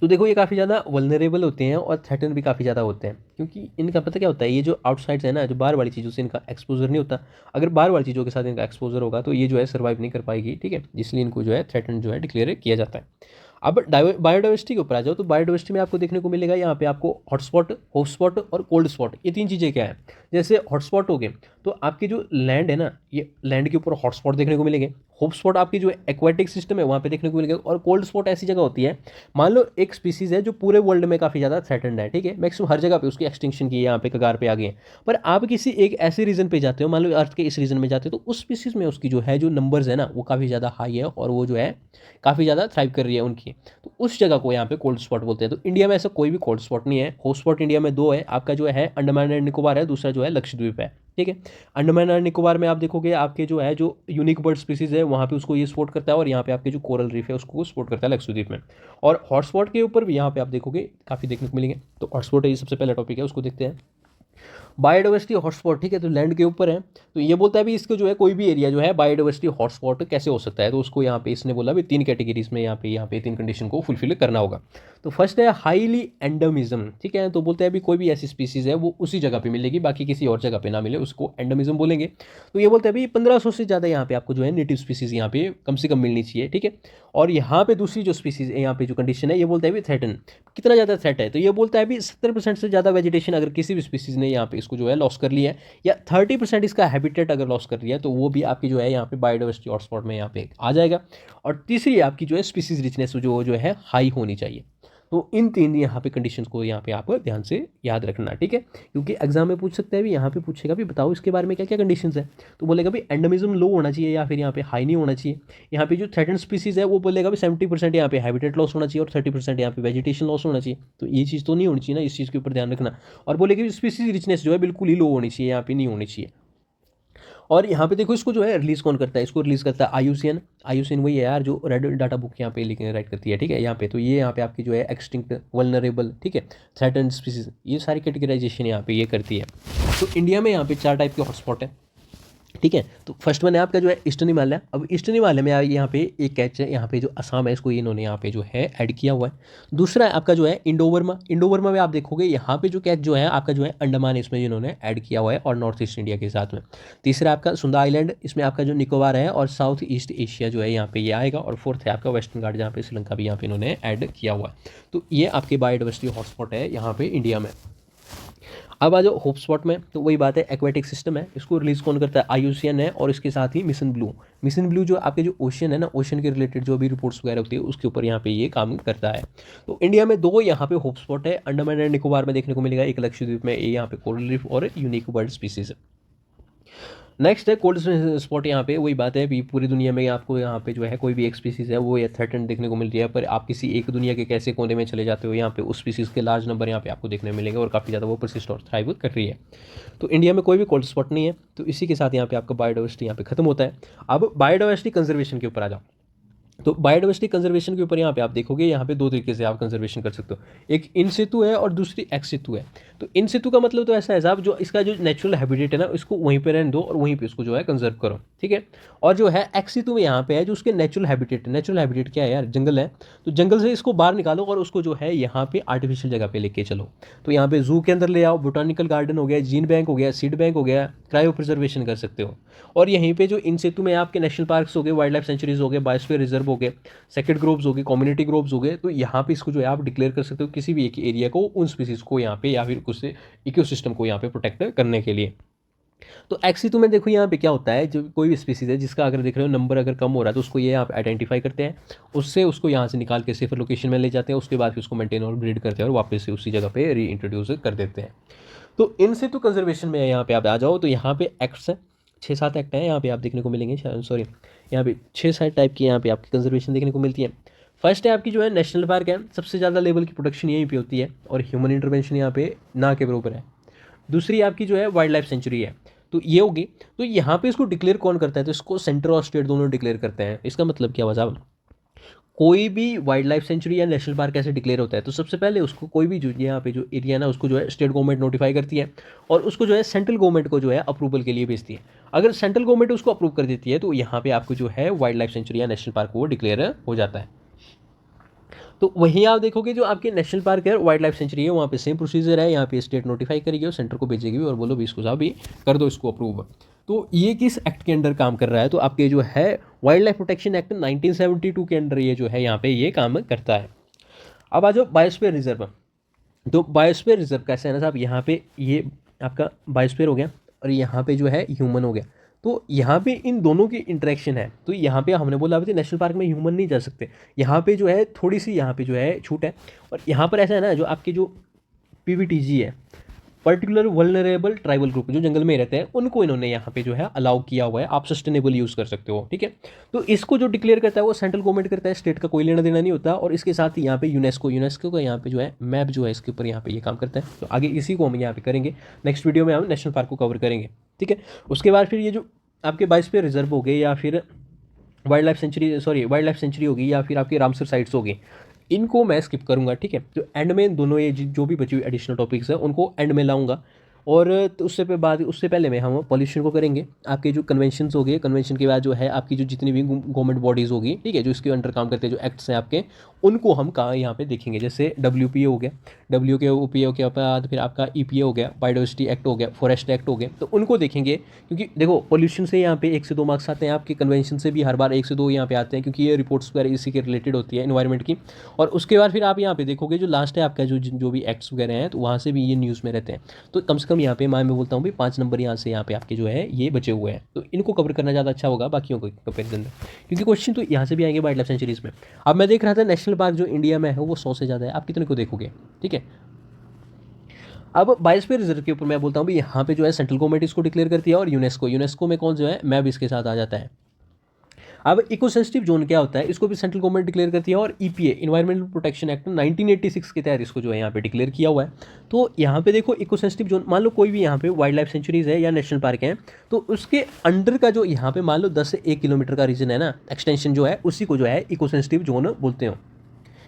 तो देखो ये काफ़ी ज़्यादा वल्नरेबल होते हैं और थ्रेटन भी काफ़ी ज़्यादा होते हैं, क्योंकि इनका पता क्या होता है, ये जो आउटसाइड्स है ना, जो बाहर वाली चीज़ों से इनका एक्सपोजर नहीं होता। अगर बाहर वाली चीज़ों के साथ इनका एक्सपोजर होगा तो ये जो है सर्वाइव नहीं कर पाएगी, ठीक है, इसलिए इनको जो है थ्रेटन जो है डिक्लेयर किया जाता है। अब बायोडाइवर्सिटी के ऊपर आ जाओ, तो बायोडाइवर्सिटी में आपको देखने को मिलेगा यहाँ पे आपको हॉटस्पॉट, हॉटस्पॉट और कोल्ड स्पॉट, ये तीन चीज़ें क्या है। जैसे हॉटस्पॉट हो गए तो आपकी जो लैंड है ना, ये लैंड के ऊपर हॉटस्पॉट देखने को मिलेंगे। होप स्पॉट आपकी जो एक्वाटिक सिस्टम है वहाँ पे देखने को मिलेगा। और कोल्ड स्पॉट ऐसी जगह होती है, मान लो एक स्पीसीज है जो पूरे वर्ल्ड में काफ़ी ज़्यादा थ्रेटन्ड है, ठीक है, मैक्सिमम हर जगह पे उसकी एक्सटिंक्शन की यहाँ पे कगार पे आ गए हैं, पर आप किसी एक ऐसे रीजन पे जाते हो, मान लो अर्थ के इस रीजन में जाते हो, तो उस स्पीसीज में उसकी जो है जो नंबर्स है ना वो काफ़ी ज़्यादा हाई है और वो जो है काफ़ी ज़्यादा थ्राइव कर रही है उनकी, तो उस जगह को यहाँ पे कोल्ड स्पॉट बोलते हैं। तो इंडिया में ऐसा कोई भी कोल्ड स्पॉट नहीं है। हॉट स्पॉट इंडिया में दो है, आपका जो है अंडमान एंड निकोबार है, दूसरा जो है लक्षद्वीप है, ठीक है। अंडमान एंड निकोबार में आप देखोगे आपके जो है जो यूनिक बर्ड स्पीसीज है वहाँ पे उसको ये सपोर्ट करता है, और यहाँ पे आपके जो कोरल रीफ है उसको सपोर्ट करता है लक्षद्वीप में। और हॉटस्पॉट के ऊपर भी यहाँ पे आप देखोगे काफ़ी देखने को मिलेंगे। तो हॉटस्पॉट ये सबसे पहला टॉपिक है, उसको देखते हैं। बायोडाइवर्सिटी हॉटस्पॉट, ठीक है, तो लैंड के ऊपर है, तो ये बोलता है भी इसको जो है कोई भी एरिया जो है बायोडाइवर्सिटी हॉटस्पॉट कैसे हो सकता है। तो उसको यहाँ पे इसने बोला भी तीन कैटेगरीज में यहाँ पे तीन कंडीशन को फुलफिल करना होगा। तो फर्स्ट है हाईली एंडेमिज्म, ठीक है, तो बोलते हैं भी कोई भी ऐसी स्पीसीज है वो उसी जगह पे मिलेगी, बाकी किसी और जगह पे ना मिले, उसको एंडेमिज्म बोलेंगे। तो ये बोलते हैं भी 1500 से ज़्यादा यहाँ पे आपको जो है नेटिव स्पीसीज यहाँ पे कम से कम मिलनी चाहिए, ठीक है। और यहाँ पे दूसरी जो स्पीसीज है, यहाँ पे जो कंडीशन है, ये बोलता है भी थ्रेटन, कितना ज़्यादा थ्रेट है, तो ये बोलता है भी 70% से ज़्यादा वेजिटेशन अगर किसी भी स्पीसीज ने यहाँ पे इसको जो है लॉस कर लिया है, या 30% इसका हैबिटेट अगर लॉस कर लिया है, तो वो भी आपकी जो है यहाँ पे बायोडाइवर्सिटी हॉटस्पॉट में यहाँ पे आ जाएगा। और तीसरी आपकी जो है स्पीसीज रिचनेस जो है हाई होनी चाहिए। तो इन तीन यहाँ पे कंडीशंस को यहाँ पे आप ध्यान से याद रखना, ठीक है, क्योंकि एग्जाम में पूछ सकता है भी, यहाँ पे पूछेगा भी बताओ इसके बारे में क्या क्या कंडीशंस है। तो बोलेगा भी एंडेमिज्म लो होना चाहिए या फिर यहाँ पे हाई नहीं होना चाहिए। यहाँ पे जो थ्रेटन स्पीसीज है वो बोलेगा भी 70% यहाँ पे हैबिटेट लॉस होना चाहिए और 30% यहाँ पे वेजिटेशन लॉस होना चाहिए। तो ये चीज़ तो नहीं होनी चाहिए ना, इस चीज़ के ऊपर ध्यान रखना। और बोलेगा स्पीसीज रिचनेस जो है बिल्कुल ही लो होनी चाहिए, यहाँ पे नहीं होनी चाहिए। और यहाँ पे देखो इसको जो है रिलीज कौन करता है, इसको रिलीज करता है आईयूसीएन। आईयूसीएन वही है यार जो रेड डाटा बुक यहाँ पे लिखने राइट करती है, ठीक है। यहाँ पे तो ये यहाँ पे आपकी जो है एक्सटिंक्ट, वल्नरेबल, ठीक है, थ्रेटन्ड स्पीसीज, ये सारी कैटेगराइजेशन यहाँ पे ये करती है। तो इंडिया में यहाँ पे 4 टाइप के हॉटस्पॉट है, ठीक है। तो फर्स्ट वन है आपका जो है ईस्टर्न हिमालय। अब ईस्टर्न हिमालय में यहाँ पे एक कैच है, यहाँ पे जो असम है इसको इन्होंने यहाँ पे जो है ऐड किया हुआ है। दूसरा है आपका जो है इंडो वर्मा। इंडो वर्मा में आप देखोगे यहाँ पे जो कैच जो है आपका जो है अंडमान, इसमें इन्होंने ऐड किया हुआ है और नॉर्थ ईस्ट इंडिया के साथ में। तीसरा आपका सुंदा आइलैंड, इसमें आपका जो निकोबार है और साउथ ईस्ट एशिया जो है यहाँ पे ये आएगा। और फोर्थ है आपका वेस्टर्न घाट, जहाँ पे श्रीलंका भी यहाँ पे इन्होंने ऐड किया हुआ है। तो ये आपके बायोडाइवर्सिटी हॉटस्पॉट है यहाँ पे इंडिया में। अब आ जाओ होप स्पॉट में, तो वही बात है, एक्वेटिक सिस्टम है, इसको रिलीज कौन करता है, आईयूसीएन है, और इसके साथ ही मिशन ब्लू। मिशन ब्लू जो आपके जो ओशन है ना, ओशन के रिलेटेड जो भी रिपोर्ट्स वगैरह होती है उसके ऊपर यहाँ पे ये काम करता है। तो इंडिया में 2 यहाँ पे होप स्पॉट है, अंडमान एंड निकोबार में देखने को मिलेगा, एक लक्षद्वीप में, यहाँ पे कोरल रीफ और यूनिक बर्ड स्पीसीज है। नेक्स्ट है कोल्ड स्पॉट। यहाँ पे वही बात है भी पूरी दुनिया में आपको यहाँ पे जो है कोई भी एक स्पीसीज है वो या थ्रेटन देखने को मिल रही है, पर आप किसी एक दुनिया के कैसे कोने में चले जाते हो, यहाँ पे उस स्पीसीज के लार्ज नंबर यहाँ पे आपको देखने मिलेंगे और काफ़ी ज़्यादा वो परसिस्ट और थ्राइव कर रही है। तो इंडिया में कोई भी कोल्ड स्पॉट नहीं है। तो इसी के साथ यहाँ पे आपका बायोडाइवर्सिटी यहाँ पे खत्म होता है। अब बायोडाइवर्सिटी कंजर्वेशन के ऊपर आ जाओ। तो बायोडाइवर्सिटी कंजर्वेशन के ऊपर यहाँ पे आप देखोगे, यहाँ पे दो तरीके से आप कंजर्वेशन कर सकते हो, एक इन सितु है और दूसरी एक्स सितु है। तो इन सितु का मतलब तो ऐसा है साहब, जो इसका जो नेचुरल हैबिटेट है ना, इसको वहीं पे रहने दो और वहीं पे इसको जो है कंजर्व करो, ठीक है। और जो है एक्स सितु में यहाँ पे है जो उसके नेचुरल हैबिटेट है। नेचुरल हैबिटेट क्या है यार, जंगल है, तो जंगल से इसको बाहर निकालो और उसको जो है यहाँ पे आर्टिफिशियल जगह पे लेके चलो। तो यहाँ पे जू के अंदर ले आओ, बोटानिकल गार्डन हो गया, जीन बैंक हो गया, सीड बैंक हो गया, क्रायो प्रिजर्वेशन कर सकते हो। और यहीं पे जो इन सितु में आपके नेशनल पार्क्स हो गए, वाइल्ड लाइफ सेंचुरीज हो गए, बायोस्फीयर रिजर्व हो गए, सेक्रेड ग्रोव्स हो गए, कम्युनिटी ग्रोव्स हो गए, तो यहाँ पे इसको जो है आप डिक्लेयर कर सकते हो किसी भी एक एरिया को, उन स्पीसीज को यहाँ पे या फिर कुछ इकोसिस्टम को यहाँ पे प्रोटेक्ट करने के लिए। तो एक्सितु में देखो यहाँ पे क्या होता है, जो कोई भी स्पीसीज है जिसका अगर देख रहे हो नंबर अगर कम हो रहा है तो उसको ये आप आइडेंटिफाई करते हैं, उससे उसको यहाँ से निकाल के सेफर लोकेशन में ले जाते हैं, उसके बाद फिर उसको मेंटेन और ब्रीड करते हैं और वापस से उसी जगह पे री इंट्रोड्यूस कर देते हैं। तो इन सितु कंजर्वेशन में यहाँ पे आप आ जाओ, तो यहाँ पे एक्ट्स है, 6-7 एक्ट हैं यहाँ पे आप देखने को मिलेंगे, सॉरी यहाँ पे 6-7 टाइप की यहाँ पे आपकी कंजर्वेशन देखने को मिलती है। फर्स्ट है आपकी जो है नेशनल पार्क है, सबसे ज़्यादा लेवल की प्रोटेक्शन यहीं पे होती है और ह्यूमन इंटरवेंशन यहाँ पे ना के बराबर है। दूसरी आपकी जो है वाइल्ड लाइफ सेंचुरी है, तो ये होगी। तो यहाँ पे इसको डिक्लेयर कौन करता है, तो इसको सेंटर और स्टेट दोनों डिक्लेयर करते हैं। इसका मतलब क्या हुआ साहब, कोई भी वाइल्ड लाइफ सेंचुरी या नेशनल पार्क ऐसे डिक्लेयर होता है तो सबसे पहले उसको कोई भी जो यहाँ पे जो एरिया ना, उसको जो है स्टेट गवर्नमेंट नोटिफाई करती है और उसको जो है सेंट्रल गवर्नमेंट को जो है अप्रूवल के लिए भेजती है। अगर सेंट्रल गवर्नमेंट उसको अप्रूव कर देती है तो यहाँ पे आपको जो है वाइल्ड लाइफ सेंचुरी या नेशनल पार्क वो डिक्लेयर हो जाता है। तो वहीं आप देखोगे जो आपके नेशनल पार्क है, वाइल्ड लाइफ सेंचुरी है, वहाँ पे सेम प्रोसीजर है, यहाँ पे स्टेट नोटिफाई करेगी और सेंटर को भेजेगी और बोलो भी इसको साहब भी कर दो इसको अप्रूव। तो ये किस एक्ट के अंडर काम कर रहा है, तो आपके जो है वाइल्ड लाइफ प्रोटेक्शन एक्ट 1972 के अंडर ये जो है यहाँ पे ये काम करता है। अब आ जाओ बायोस्फीयर रिजर्व। तो बायोस्फीयर रिजर्व कैसे है ना साहब, यहाँ पे ये आपका बायोस्फीयर हो गया और यहाँ पे जो है ह्यूमन हो गया। तो यहाँ पे इन दोनों की इंटरेक्शन है, तो यहाँ पे हमने बोला अभी नेशनल पार्क में ह्यूमन नहीं जा सकते, यहाँ पे जो है थोड़ी सी यहाँ पे जो है छूट है। और यहाँ पर ऐसा है ना, जो आपके जो पीवीटीजी है, पर्टिकुलर वल्नरेबल ट्राइबल ग्रुप, जो जंगल में रहते हैं, उनको इन्होंने यहाँ पे जो है अलाउ किया हुआ है, आप सस्टेनेबल यूज़ कर सकते हो, ठीक है। तो इसको जो डिक्लेयर करता है वो सेंट्रल गवर्नमेंट करता है, स्टेट का कोई लेना देना नहीं होता। और इसके साथ ही यहाँ पे यूनेस्को का यहाँ पे जो है मैप जो है इसके ऊपर यहाँ पे ये काम करता है। तो आगे इसी को हम यहाँ पे करेंगे, नेक्स्ट वीडियो में हम नेशनल पार्क को कवर करेंगे, ठीक है। उसके बाद फिर ये जो आपके बायोस्फीयर रिजर्व हो गए या फिर वाइल्ड लाइफ सेंचुरी होगी या फिर आपकी रामसर साइट्स होगी, इनको मैं स्किप करूंगा, ठीक है। तो एंड में दोनों ये जो भी बची हुई एडिशनल टॉपिक्स हैं उनको एंड में लाऊंगा। और तो उससे पहले में हम पॉल्यूशन को करेंगे। आपके जो कन्वेंशन हो गए, कन्वेंशन के बाद जो है आपकी जो जितनी भी गवर्नमेंट बॉडीज़ होगी, ठीक है, जो इसके अंडर काम करते हैं, जो एक्ट्स हैं आपके, उनको हम कहाँ यहाँ पे देखेंगे। जैसे WPA हो गया, WPA के बाद फिर आपका EPA हो गया, बायोडाइवर्सिटी एक्ट हो गया, फॉरेस्ट एक्ट हो गया, तो उनको देखेंगे। क्योंकि देखो पॉल्यूशन से यहाँ पे 1 से 2 मार्क्स आते हैं, आपके कन्वेंशन से भी हर बार 1 से 2 यहाँ पे आते हैं, क्योंकि ये रिपोर्ट्स वगैरह इसी के रिलेटेड होती है इन्वायरमेंट की। और उसके बाद फिर आप यहाँ पे देखोगे जो लास्ट है आपका जो भी एक्ट्स वगैरह हैं, तो वहाँ से भी ये न्यूज़ में रहते हैं। तो कम से कम यहाँ पे मैं बोलता हूँ भाई 5 नंबर यहाँ पे आपके जो है ये बचे हुए हैं, तो इनको कवर करना ज़्यादा अच्छा होगा बाकियों को कंपेरिजन में, क्योंकि क्वेश्चन तो यहाँ से भी आएंगे वाइल्ड लाइफ सेंचुरीज में। अब मैं देख रहा था नेशनल पार्क जो इंडिया में है वो 100 से ज़्यादा है, आप कितने को देखोगे, ठीक है। अब बायोस्फीयर रिजर्व के ऊपर मैं बोलता हूँ भाई यहाँ पे जो है सेंट्रल गवर्नमेंट इसको डिक्लेयर करती है और यूनेस्को में कौन जो है मैप इसके साथ आ जाता है। अब इकोसेंसिटिव जोन क्या होता है, इसको भी सेंट्रल गवर्नमेंट डिक्लेयर करती है और EPA इन्वायरमेंटल प्रोटेक्शन एक्ट 1986 के तहत इसको जो है यहाँ पे डिक्लेयर किया हुआ है। तो यहाँ पे देखो इकोसेंसिटिव जोन, मान लो कोई भी यहाँ पे वाइल्ड लाइफ सेंचुरीज है या नेशनल पार्क है, तो उसके अंडर का जो यहाँ पे मान लो 10 से 1 किलोमीटर का रीजन है ना, एक्सटेंशन जो है, उसी को जो है इकोसेंसिटिव जोन बोलते हैं।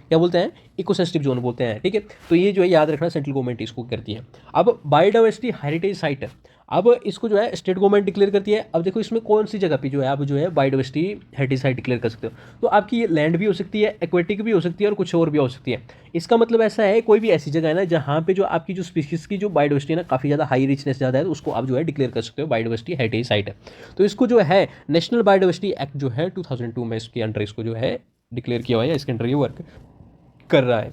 क्या बोलते हैं, इकोसेंसिटिव जोन बोलते हैं, ठीक है। तो ये जो है याद रखना, सेंट्रल गवर्नमेंट इसको करती है। अब बायोडाइवर्सिटी हेरिटेज साइट है, अब इसको जो है स्टेट गवर्नमेंट डिक्लेयर करती है। अब देखो इसमें कौन सी जगह पे जो है आप जो है बायोडाइवर्सिटी हेरिटेज साइट डिक्लेयर कर सकते हो। तो आपकी ये लैंड भी हो सकती है, एक्वेटिक भी हो सकती है और कुछ और भी हो सकती है। इसका मतलब ऐसा है, कोई भी ऐसी जगह है ना जहाँ पे जो आपकी जो स्पीशीज़ की जो बायोडाइवर्सिटी है ना काफ़ी ज़्यादा हाई रिचनेस ज़्यादा है, तो उसको आप जो है डिक्लेयर कर सकते हो बायोडाइवर्सिटी हेरिटेज साइट है। तो इसको जो है नेशनल बायोडाइवर्सिटी एक्ट जो है 2002 में इसके अंडर इसको जो है डिक्लेयर किया हुआ है, इसके अंडर ये वर्क कर रहा है।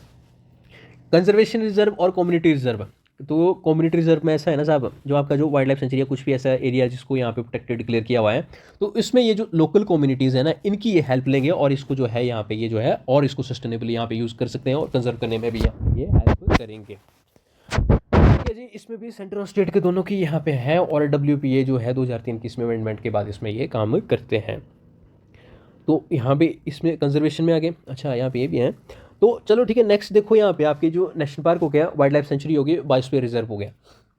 कंजर्वेशन रिजर्व और कम्युनिटी रिजर्व, तो कम्युनिटी रिजर्व में ऐसा है ना साहब, जो आपका जो वाइल्ड लाइफ सेंचुरी है, कुछ भी ऐसा एरिया जिसको यहाँ पे प्रोटेक्टेड डिक्लेयर किया हुआ है, तो इसमें ये जो लोकल कम्युनिटीज़ है ना, इनकी ये हेल्प लेंगे और इसको जो है यहाँ पे ये जो है और इसको सस्टेनेबली यहाँ पे यूज़ कर सकते हैं और कंजर्व करने में भी ये हेल्प करेंगे। ठीक है जी, इसमें भी सेंटर और स्टेट के दोनों की यहाँ पे है और WPA जो है 2003 की इसमें अमेंडमेंट के बाद इसमें ये काम करते हैं। तो यहाँ पे इसमें कंजर्वेशन में आ गए, अच्छा यहाँ पे ये भी है। तो चलो ठीक है, नेक्स्ट देखो यहाँ पे आपके जो नेशनल पार्क हो गया, वाइल्ड लाइफ सेंचुरी हो गई, बायोस्फीयर रिजर्व हो गया,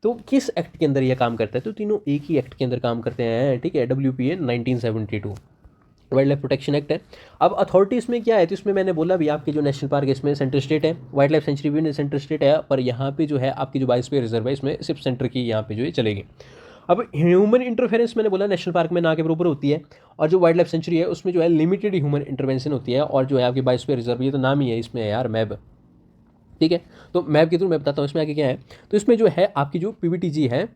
तो किस एक्ट के अंदर ये काम करता है, तो तीनों एक ही एक्ट के अंदर काम करते हैं, ठीक है, WPA 1972। Wild life protection act है। अब अथॉरिटी इसमें क्या है, तो इसमें मैंने बोला भी आपके जो नेशनल पार्क है इसमें सेंट्रल स्टेट है, वाइल्ड लाइफ सेंचुरी भी सेंट्रल स्टेट है, पर यहाँ पे जो है आपकी जो बायोस्फीयर रिजर्व है इसमें सिर्फ सेंटर की यहाँ पे जो है चलेगी। अब ह्यूमन इंटरफेरेंस मैंने बोला नेशनल पार्क में ना के बराबर होती है, और जो वाइल्ड लाइफ सेंचुरी है उसमें जो है लिमिटेड ह्यूमन इंटरवेंशन होती है, और जो है आपकी बायोस्फीयर रिजर्व, ये तो नाम ही है इसमें यार, मैब, ठीक है। तो मैप के थ्रू मैं बताता हूँ इसमें आगे क्या है। तो इसमें जो है आपकी जो पीवीटीजी है,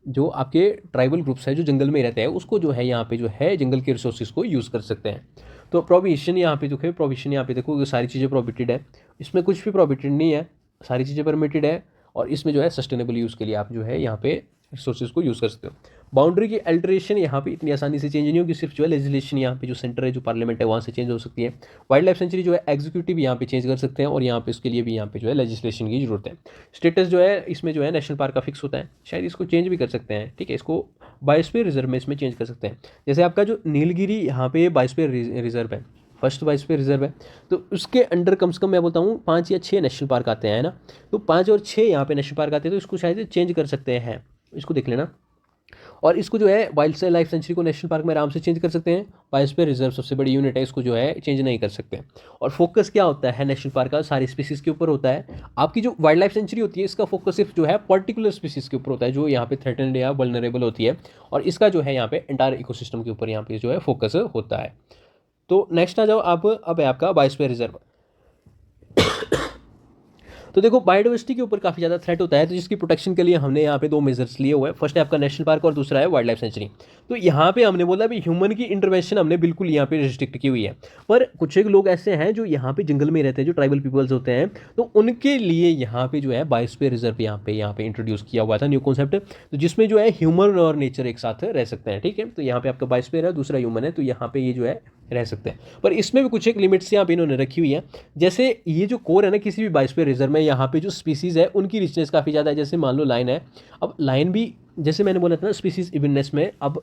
जो आपके ट्राइबल ग्रुप्स है जो जंगल में रहते हैं, उसको जो है यहाँ पे जो है जंगल के रिसोर्सेज को यूज़ कर सकते हैं। तो प्रोविशन यहाँ पे देखो, प्रोविशन यहाँ पे देखो सारी चीज़ें प्रोहिबिटेड है, इसमें कुछ भी प्रोहिबिटेड नहीं है, सारी चीज़ें परमिटेड है, और इसमें जो है सस्टेनेबल यूज़ के लिए आप जो है यहाँ पे रिसोर्सेज को यूज़ कर सकते हो। बाउंड्री की अल्टरेशन यहाँ पे इतनी आसानी से चेंज नहीं होगी, सिर्फ जो है लेजिस्लेशन यहाँ पे जो सेंटर है, जो पार्लियामेंट है, वहाँ से चेंज हो सकती है। वाइल्ड लाइफ सेंचुरी जो है एग्जीक्यूटिव यहाँ पे चेंज कर सकते हैं, और यहाँ पे इसके लिए भी यहाँ पे जो है लेजिस्लेशन की जरूरत है। स्टेटस जो है इसमें जो है नेशनल पार्क का फिक्स होता है, शायद इसको चेंज भी कर सकते हैं, ठीक है, इसको बायोस्फीयर रिजर्व में इसमें चेंज कर सकते हैं। जैसे आपका जो नीलगिरी यहाँ पे बायोस्फीयर रिजर्व है, फर्स्ट बायोस्फीयर रिजर्व है, तो उसके अंडर कम से कम मैं बोलता हूँ 5 या 6 नेशनल पार्क आते हैं ना, तो 5 और 6 यहाँ पे नेशनल पार्क आते हैं, तो इसको शायद चेंज कर सकते हैं, इसको देख लेना। और इसको जो है वाइल्ड लाइफ सेंचुरी को नेशनल पार्क में आराम से चेंज कर सकते हैं, बायोस्फीयर रिजर्व सबसे बड़ी यूनिट है, इसको जो है चेंज नहीं कर सकते। और फोकस क्या होता है नेशनल पार्क का, सारी स्पीसीज के ऊपर होता है। आपकी जो वाइल्ड लाइफ सेंचुरी होती है इसका फोकस सिर्फ जो है पर्टिकुलर स्पीसीज के ऊपर होता है, जो यहाँ पे थ्रेटन्ड या वल्नरेबल होती है, और इसका जो है यहाँ पे एंटायर इकोसिस्टम के ऊपर यहाँ पे जो है फोकस होता है। तो नेक्स्ट आ जाओ आप, अब है आपका बायोस्फीयर रिजर्व। तो देखो बायोडाइवर्सिटी के ऊपर काफ़ी ज़्यादा थ्रेट होता है, तो जिसकी प्रोटेक्शन के लिए हमने यहाँ पे 2 मेजर्स लिए हुए हैं। फर्स्ट है आपका नेशनल पार्क और दूसरा है वाइल्ड लाइफ सेंचुरी। तो यहाँ पे हमने बोला भी ह्यूमन की इंटरवेंशन हमने बिल्कुल यहाँ पे रिस्ट्रिक्ट की हुई है, पर कुछ एक लोग ऐसे हैं जो यहाँ पे जंगल में रहते हैं, जो ट्राइबल पीपल्स होते हैं, तो उनके लिए यहाँ पे जो है बायोस्फीयर रिजर्व यहाँ पे इंट्रोड्यूस किया हुआ था न्यू कॉन्सेप्ट, तो जिसमें जो है ह्यूमन और नेचर एक साथ रह सकते हैं, ठीक है। तो यहाँ पे आपका बायोस्फीयर है, दूसरा ह्यूमन है, तो यहाँ पे ये जो है रह सकते हैं, पर इसमें भी कुछ एक लिमिट्स यहाँ पे इन्होंने रखी हुई है। जैसे ये जो कोर है ना किसी भी बायोस्फीयर रिजर्व में, यहाँ पे जो स्पीसीज है उनकी रिचनेस काफ़ी ज़्यादा है। जैसे मान लो लाइन है, अब लाइन भी जैसे मैंने बोला था ना स्पीसीज इवननेस में, अब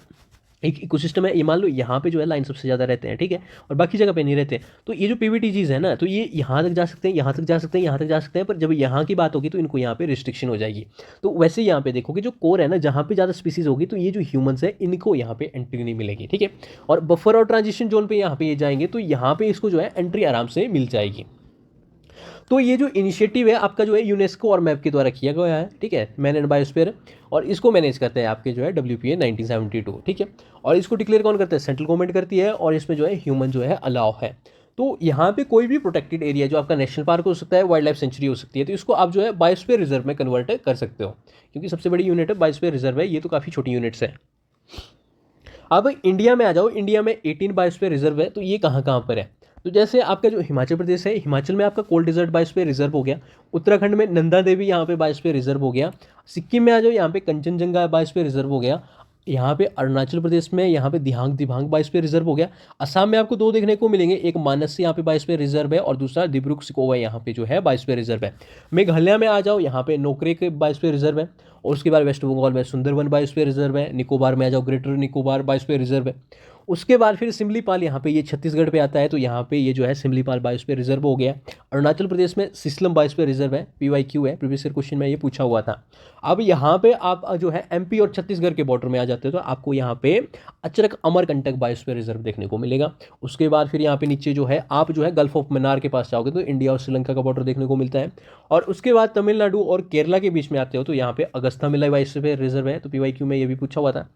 एक इकोसिस्टम है, ये मान लो यहाँ पे जो है लाइन सबसे ज़्यादा रहते हैं, ठीक है, और बाकी जगह पे नहीं रहते। तो ये जो पीवीटीजीज है ना, तो ये यहाँ तक जा सकते हैं, यहाँ तक जा सकते हैं, यहाँ तक जा सकते हैं, पर जब यहाँ की बात होगी तो इनको यहाँ पे रिस्ट्रिक्शन हो जाएगी। तो वैसे यहाँ पे देखो कि जो कोर है ना, जहाँ पे ज़्यादा स्पीसीज होगी तो ये जो ह्यूमंस है इनको यहाँ पे एंट्री नहीं मिलेगी, ठीक है। और बफर और ट्रांजिशन जोन पे यहाँ पे ये जाएंगे, तो यहाँ पे इसको जो है एंट्री आराम से मिल जाएगी। तो ये जो इनिशिएटिव है आपका जो है यूनेस्को और मैप के द्वारा किया गया है, ठीक है, मैन एंड बायोस्फीयर, और इसको मैनेज करते हैं आपके जो है WPA 1972, ठीक है। और इसको डिक्लेयर कौन करता है, सेंट्रल गवर्नमेंट करती है, और इसमें जो है ह्यूमन जो है अलाउ है। तो यहाँ पे कोई भी प्रोटेक्टेड एरिया जो आपका नेशनल पार्क हो सकता है, वाइल्ड लाइफ सेंचुरी हो सकती है, तो इसको आप जो है बायोस्फीयर रिजर्व में कन्वर्ट कर सकते हो, क्योंकि सबसे बड़ी यूनिट है बायोस्फीयर रिजर्व है, ये तो काफ़ी छोटी यूनिट्स है। अब इंडिया में आ जाओ, इंडिया में 18 बायोस्फीयर रिजर्व है, तो ये कहाँ कहाँ पर है। तो जैसे आपका जो हिमाचल प्रदेश है, हिमाचल में आपका कोल्ड डिजर्ट बायोस्फीयर रिजर्व हो गया, उत्तराखंड में नंदा देवी यहाँ पे बायोस्फीयर रिजर्व हो गया, सिक्किम में आ जाओ यहाँ पे कंचनजंगा बायोस्फीयर रिजर्व हो गया, यहाँ पे अरुणाचल प्रदेश में यहाँ पे दिहांग दिबांग बायोस्फीयर रिजर्व हो गया, असम में आपको 2 देखने को मिलेंगे, एक मानस यहाँ पे बायोस्फीयर रिजर्व है, और दूसरा दिब्रुक सिकोवा यहाँ पे जो है बायोस्फीयर रिजर्व है। मेघालय में आ जाओ, यहाँ पे नोकरेक बायोस्फीयर रिजर्व है, और उसके बाद वेस्ट बंगाल में सुंदरवन बायोस्फीयर रिजर्व है, निकोबार में आ जाओ ग्रेटर निकोबार बायोस्फीयर रिजर्व है। उसके बाद फिर सिमलीपाल यहाँ पे ये छत्तीसगढ़ पे आता है, तो यहाँ पे ये जो है सिमलीपाल बायोस्फीयर रिजर्व हो गया। अरुणाचल प्रदेश में सिसलम बायोस्फीयर रिजर्व है, PYQ है, प्रीवियस ईयर क्वेश्चन में ये पूछा हुआ था। अब यहाँ पे आप जो है MP और छत्तीसगढ़ के बॉर्डर में आ जाते हो, तो आपको यहाँ पे अचरक अमरकंटक बायोस्फीयर रिजर्व देखने को मिलेगा। उसके बाद फिर यहाँ पे नीचे जो है आप जो है गल्फ ऑफ मन्नार के पास जाओगे तो इंडिया और श्रीलंका का बॉर्डर देखने को मिलता है। और उसके बाद तमिलनाडु और केरला के बीच में आते हो तो यहाँ पे अगस्ता मिलाई बायोस्फीयर रिजर्व है, तो PYQ में ये भी पूछा हुआ था।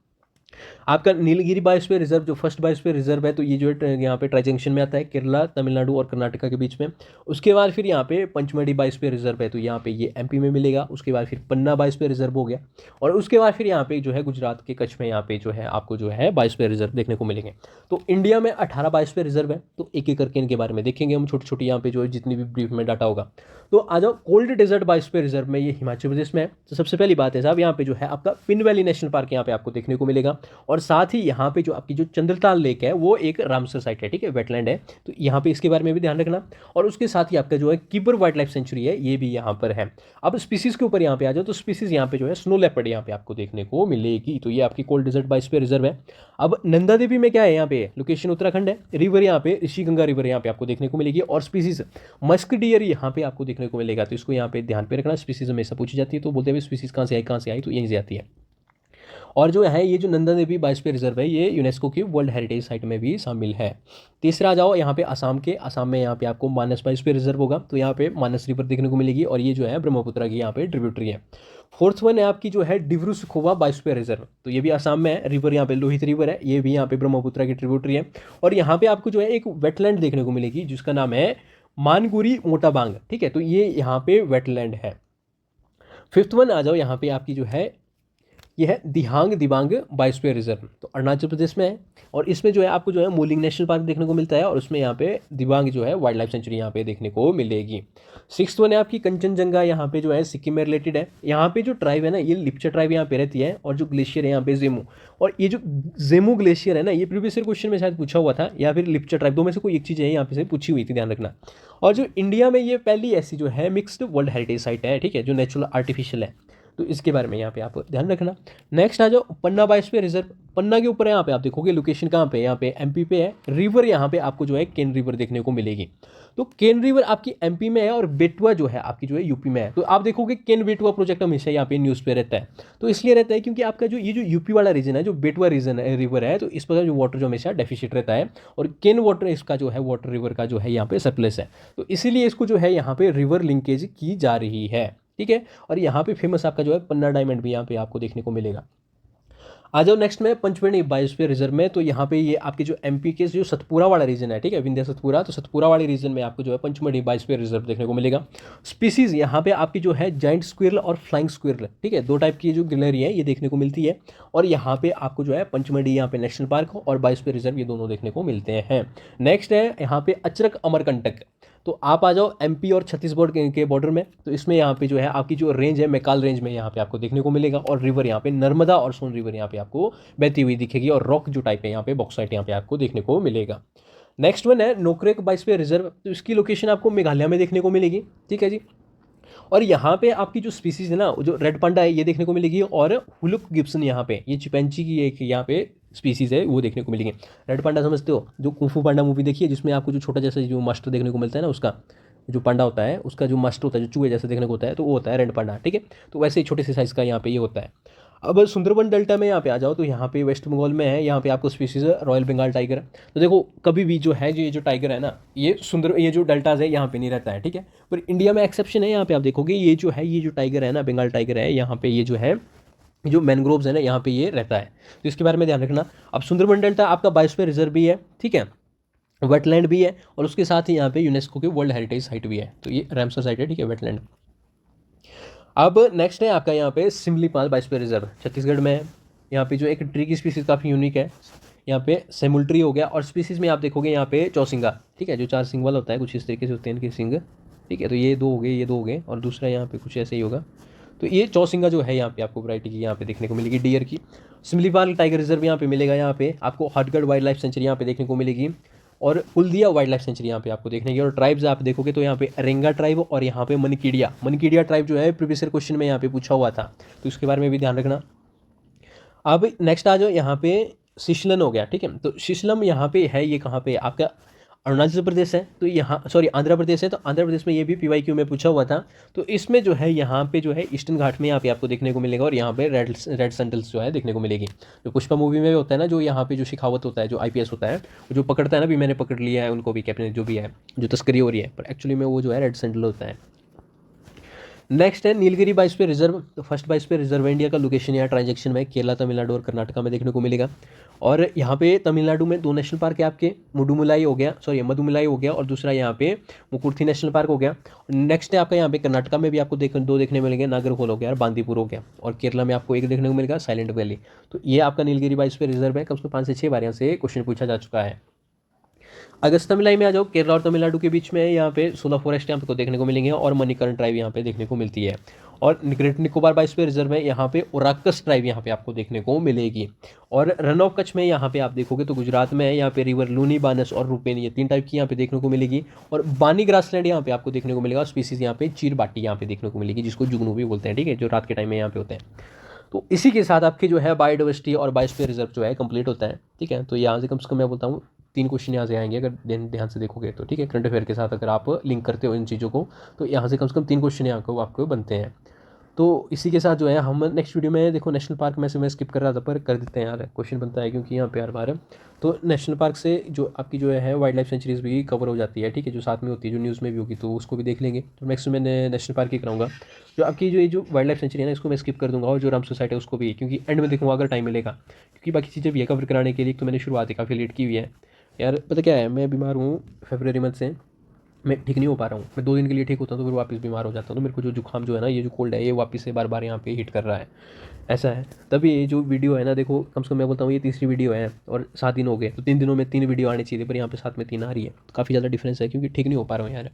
आपका नीलगिरी बायोस्फीयर रिजर्व जो फर्स्ट बायोस्फीयर रिजर्व है, तो ये जो है यहाँ पे ट्राई जंक्शन में आता है, केरला तमिलनाडु और कर्नाटका के बीच में। उसके बाद फिर यहाँ पे पंचमढ़ी बायोस्फीयर रिजर्व है, तो यहाँ पे ये MP में मिलेगा। उसके बाद फिर पन्ना बायोस्फीयर रिजर्व हो गया, और उसके बाद फिर यहाँ पे जो है गुजरात के कच्छ में यहाँ पे जो है आपको जो है बायोस्फीयर रिजर्व देखने को मिलेंगे। तो इंडिया में 18 बायोस्फीयर रिजर्व है, तो एक एक करके इनके बारे में देखेंगे हम, छोटी छोटी यहाँ पे जो है जितनी भी ब्रीफ में डाटा होगा। तो आ जाओ कोल्ड डेजर्ट बायोस्फीयर रिजर्व में, ये हिमाचल प्रदेश में है। तो सबसे पहली बात है साहब, यहाँ पे जो है आपका पिन वैली नेशनल पार्क यहाँ पे आपको देखने को मिलेगा, और साथ ही यहाँ पे जो आपकी जो चंद्रताल लेक है वो एक रामसर साइट है, ठीक है, वेटलैंड है, तो यहाँ पे इसके बारे में भी ध्यान रखना। और उसके साथ ही आपका जो है कीपर वाइल्ड लाइफ सेंचुरी है, ये भी यहाँ पर है। अब स्पीसीज के ऊपर यहाँ पे आ जाओ, तो स्पीसीज यहाँ पे जो है स्नो लेपर्ड यहाँ पे आपको देखने को मिलेगी, तो ये आपकी कोल्ड डेजर्ट बायोस्फीयर रिजर्व है। अब नंदा देवी में क्या है, यहाँ पे लोकेशन उत्तराखंड है, रिवर यहाँ पे ऋषिगंगा रिवर यहाँ पे आपको देखने को मिलेगी, और स्पीसीज मस्क डियर यहाँ पे आपको देखने को मिलेगा। तो इसको यहाँ पे ध्यान पे रखना, स्पीसीज हमेशा पूछी जाती है, तो बोलते हैं स्पीसीज कहाँ से आई, तो यहीं से आती है। और जो है ये जो नंदा देवी बायोस्फीयर रिजर्व है ये यूनेस्को की वर्ल्ड हेरिटेज साइट में भी शामिल है। तीसरा आ जाओ यहाँ पे असम में यहाँ पे आपको मानस बायोस्फीयर रिजर्व होगा, तो यहाँ पे मानस रिवर देखने को मिलेगी और ये जो है ब्रह्मपुत्र की यहाँ पे ट्रिब्यूटरी है। फोर्थ वन है आपकी जो है डिब्रू सखोवा बायोस्फीयर रिजर्व, तो ये भी असम में है। रिवर यहाँ पे लोहित रिवर है, ये भी यहाँ पे ब्रह्मपुत्र की ट्रिब्यूटरी है। और यहाँ पे आपको जो है एक वेटलैंड देखने को मिलेगी जिसका नाम है मानगुरी मोटाबांग, ठीक है, तो ये यहाँ पे वेटलैंड है। फिफ्थ वन आ जाओ यहाँ पे आपकी जो है ये है दिहांग दिबांग बायोस्फीयर रिजर्व, तो अरुणाचल प्रदेश में है। और इसमें जो है आपको जो है मोलिंग नेशनल पार्क देखने को मिलता है और उसमें यहाँ पे दिबांग जो है वाइल्ड लाइफ सेंचुरी यहाँ पे देखने को मिलेगी। सिक्स्थ वन है आपकी कंचनजंगा, यहाँ पे जो है सिक्किम में रिलेटेड है। यहाँ पे जो ट्राइब है ना ये लिप्चा ट्राइब यहाँ पे रहती है, और जो ग्लेशियर है यहाँ पे जेमू, और ये जो जेमू ग्लेशियर है ना ये प्रीवियस ईयर क्वेश्चन में शायद पूछा हुआ था, या फिर लिप्चा ट्राइब, दो में से कोई एक चीज़ है यहाँ पे से पूछी हुई थी, ध्यान रखना। और जो इंडिया में ये पहली ऐसी जो है मिक्स्ड वर्ल्ड हेरिटेज साइट है, ठीक है, जो नेचुरल आर्टिफिशियल है, तो इसके बारे में यहाँ पे आप ध्यान रखना। नेक्स्ट आ जाओ पन्ना बायोस्फीयर रिजर्व, पन्ना के ऊपर है, यहाँ पे आप देखोगे लोकेशन कहाँ पे, यहाँ पे एमपी पे है। रिवर यहाँ पे आपको जो है केन रिवर देखने को मिलेगी, तो केन रिवर आपकी एमपी में है और बेटवा जो है आपकी जो है यूपी में है। तो आप देखोगे केन बेटवा प्रोजेक्ट हमेशा यहाँ पे न्यूज़ पे रहता है, तो इसलिए रहता है क्योंकि आपका जो ये जो यूपी वाला रीजन है, जो बेटवा रीजन है, रिवर है, तो इस पर जो वाटर जो हमेशा डेफिशिट रहता है, और केन वाटर इसका जो है वाटर रिवर का जो है यहाँ पे सरप्लस है, तो इसीलिए इसको जो है यहाँ पे रिवर लिंकेज की जा रही है, ठीक है। और यहाँ पे फेमस आपका जो है पन्ना डायमंड भी यहाँ पे आपको देखने को मिलेगा। आ जाओ नेक्स्ट में पंचमढ़ी बायोस्फीयर रिजर्व में, तो यहाँ पे ये आपके जो एमपी के जो सतपुरा वाला रीजन है, ठीक है, विंध्य सतपुरा, तो सतपुरा वाले रीजन में आपको जो है पंचमढ़ी बायोस्फीयर रिजर्व देखने को मिलेगा। स्पीसीज यहाँ पे आपकी जो है जाइंट स्क्विरल और फ्लाइंग स्क्विरल, ठीक है, दो टाइप की जो गिलहरी है ये देखने को मिलती है। और यहाँ पे आपको जो है पंचमढ़ी यहाँ पे नेशनल पार्क और बायोस्फीयर रिजर्व ये दोनों देखने को मिलते हैं। नेक्स्ट है यहाँ पे अचरक अमरकंटक, तो आप आ जाओ एमपी और छत्तीसगढ़ के बॉर्डर में, तो इसमें यहाँ पे जो है आपकी जो रेंज है मैकाल रेंज में यहाँ पे आपको देखने को मिलेगा, और रिवर यहाँ पे नर्मदा और सोन रिवर यहाँ पे आपको बहती हुई दिखेगी, और रॉक जो टाइप है यहाँ पे बॉक्साइट यहाँ पे आपको देखने को मिलेगा। नेक्स्ट वन है नोक्रेक बायोस्फीयर रिजर्व, तो इसकी लोकेशन आपको मेघालय में देखने को मिलेगी, ठीक है जी। और यहाँ पे आपकी जो स्पीसीज है ना, जो रेड पांडा है ये देखने को मिलेगी, और हुलुक गिब्सन यहाँ पे ये चिपैंची की एक यहाँ पे स्पीसीज है वो देखने को मिलेंगे। रेड पांडा समझते हो, जो कुंफू पांडा मूवी देखी है जिसमें आपको जो छोटा जैसा जो मास्टर देखने को मिलता है ना, उसका जो पांडा होता है उसका जो मास्टर होता है जो चूहे जैसे देखने को होता है, तो वो होता है रेड पांडा, ठीक है। तो वैसे ही छोटे से साइज़ का यहाँ पे ये होता है। अब सुंदरबन डेल्टा में यहाँ पे आ जाओ, तो यहाँ पे वेस्ट बंगाल में है, यहाँ पे आपको स्पीसीज है रॉयल बंगाल टाइगर। तो देखो कभी भी जो है ये जो टाइगर है ना ये जो डेल्टाज है यहाँ पे नहीं रहता है, ठीक है, पर इंडिया में एक्सेप्शन है। यहाँ पे आप देखोगे ये जो है ये जो टाइगर है ना बंगाल टाइगर है, यहाँ पे ये जो है जो मैनग्रोव्स है ना यहाँ पे ये रहता है, तो इसके बारे में ध्यान रखना। अब सुंदरबन डेल्टा आपका बायोस्फीयर रिजर्व भी है, ठीक है, वेटलैंड भी है, और उसके साथ ही यहाँ पे यूनेस्को की वर्ल्ड हेरिटेज साइट भी है, तो ये रामसर साइट है, ठीक है, वेटलैंड। अब नेक्स्ट है आपका यहाँ पे सिमलीपाल बायोस्फीयर रिजर्व, छत्तीसगढ़ में है। यहाँ पे जो एक ट्री की स्पीसीज काफ़ी यूनिक है, यहाँ पे सेमुल ट्री हो गया, और स्पीसीज में आप देखोगे यहाँ पे चौसिंगा, ठीक है, जो 4 सिंग वाला होता है, कुछ इस तरीके से होते हैं इनके सिंग, ठीक है, तो ये 2 हो गए, ये 2 हो गए, और दूसरा यहाँ पे कुछ ऐसे ही होगा। तो ये चौसिंगा जो है यहाँ पे आपको वैरायटी की यहाँ पे देखने को मिलेगी डियर की। सिमलीपाल टाइगर रिजर्व यहाँ पे मिलेगा, यहाँ पे आपको हटगढ़ वाइल्ड लाइफ सेंचुरी यहाँ पे देखने को मिलेगी, और कुलदिया वाइल्ड लाइफ सेंचुरी यहाँ पे आपको देखने की। और ट्राइब्स आप देखोगे तो यहाँ पे रेंगा ट्राइब और यहाँ पे मनकीडिया ट्राइब जो है प्रीवियस ईयर क्वेश्चन में यहाँ पे पूछा हुआ था, तो इसके बारे में भी ध्यान रखना। अब नेक्स्ट आ जाओ यहाँ पे शिशलन हो गया, ठीक है, तो शिशलम यहाँ पे है, ये कहाँ पे आपका अरुणाचल प्रदेश है, तो यहाँ सॉरी आंध्र प्रदेश है, तो आंध्र प्रदेश में ये भी पीवाईक्यू में पूछा हुआ था। तो इसमें जो है यहाँ पे जो है ईस्टर्न घाट में यहाँ पे आपको देखने को मिलेगा, और यहाँ पे रेड सैंडल्स जो है देखने को मिलेगी। जो पुष्पा मूवी में भी होता है ना, जो यहाँ पे जो शिखावत होता है, जो आईपीएस होता है, जो पकड़ता है ना, भी मैंने पकड़ लिया है उनको भी, कैप्टन जो भी है, जो तस्करी हो रही है, पर एक्चुअली में वो जो है रेड सैंडल होता है। नेक्स्ट है नीलगिरी बायोस्फीयर रिजर्व, तो फर्स्ट बायोस्फीयर रिजर्व इंडिया का लोकेशन यहाँ ट्रांजेक्शन में केरला, तमिलनाडु और कर्नाटका में देखने को मिलेगा। और यहाँ पे तमिलनाडु में 2 नेशनल पार्क है आपके, मदुमलाई हो गया, और दूसरा यहाँ पे मुकुर्थी नेशनल पार्क हो गया। नेक्स्ट है आपका यहाँ पे कर्नाटका में भी आपको 2 देखने मिलेंगे, नागरहोल हो गया और बांदीपुर हो गया, और केरला में आपको 1 देखने को मिलेगा, साइलेंट वैली। तो ये आपका नीलगिरी बायोस्फीयर रिजर्व है, कम से कम 5 से 6 बार यहाँ से क्वेश्चन पूछा जा चुका है। अगस्तमलाई में आ जाओ, केरला और तमिलनाडु के बीच में यहाँ पे 16 फॉरेस्ट यहाँ पे को देखने को मिलेंगे, और मणिकर्ण ट्राइब यहाँ पे देखने को मिलती है। और ग्रेट निकोबार बायोस्फीयर रिजर्व में यहाँ पे ओराकस ट्राइब यहाँ पे आपको देखने को मिलेगी। और रन ऑफ कच्छ में यहाँ पे आप देखोगे तो गुजरात में है, यहाँ पे रिवर लूनी, बानस और रूपेन, ये 3 टाइप की यहाँ पे देखने को मिलेगी। और बानी ग्रासलैंड यहाँ पे आपको देखने को मिलेगा, और स्पीसीज यहाँ पे चीर बाटी यहाँ पे देखने को मिलेगी, जिसको जुगनू भी बोलते हैं, ठीक है, जो रात के टाइम में यहाँ पे होते हैं। तो इसी के साथ आपके जो है बायोडाइवर्सिटी और बायोस्फीयर रिजर्व जो है कंप्लीट होता है, ठीक है। तो यहाँ से कम मैं बोलता हूँ 3 क्वेश्चन यहाँ से आएंगे, अगर ध्यान से देखोगे तो, ठीक है, करंट अफेयर के साथ अगर आप लिंक करते हो इन चीज़ों को, तो यहाँ से कम 3 क्वेश्चन यहाँ को आपको बनते हैं। तो इसी के साथ जो है हम नेक्स्ट वीडियो में, देखो नेशनल पार्क में से मैं स्किप कर रहा था पर कर देते हैं यार, क्वेश्चन बनता है क्योंकि यहाँ पे हर बार तो नेशनल पार्क से जो आपकी जो है वाइल्ड लाइफ सेंचुरीज भी कवर हो जाती है, ठीक है, जो साथ में होती है, जो न्यूज़ में भी होगी, तो उसको भी देख लेंगे। तो नेक्स्ट मैं नेशनल पार्क ही कराऊंगा। जो आपकी जो ये जो वाइल्ड लाइफ सेंचुरी है ना, इसको मैं स्किप कर दूंगा, और जो राम सोसाइटी है उसको भी, क्योंकि एंड में देखूंगा अगर टाइम मिलेगा, क्योंकि बाकी चीज़ें भी है कवर कराने के लिए। तो मैंने शुरुआत ही काफ़ी लेट की हुई है यार, पता क्या है, मैं बीमार हूँ फरवरी मंथ से, मैं ठीक नहीं हो पा रहा हूँ। मैं 2 दिन के लिए ठीक होता हूँ तो फिर वापस बीमार हो जाता हूँ। तो मेरे को जो जुकाम जो है ना, ये जो कोल्ड है, ये वापस से बार बार यहाँ पे हिट कर रहा है, ऐसा है। तभी ये जो वीडियो है ना, देखो कम से कम मैं बोलता हूँ ये तीसरी वीडियो है, और 7 दिन हो गए, तो 3 दिनों में 3 वीडियो आनी चाहिए, पर यहाँ पे साथ में 3 आ रही है, तो काफ़ी ज़्यादा डिफरेंस है, क्योंकि ठीक नहीं हो पा रहा हूँ यार।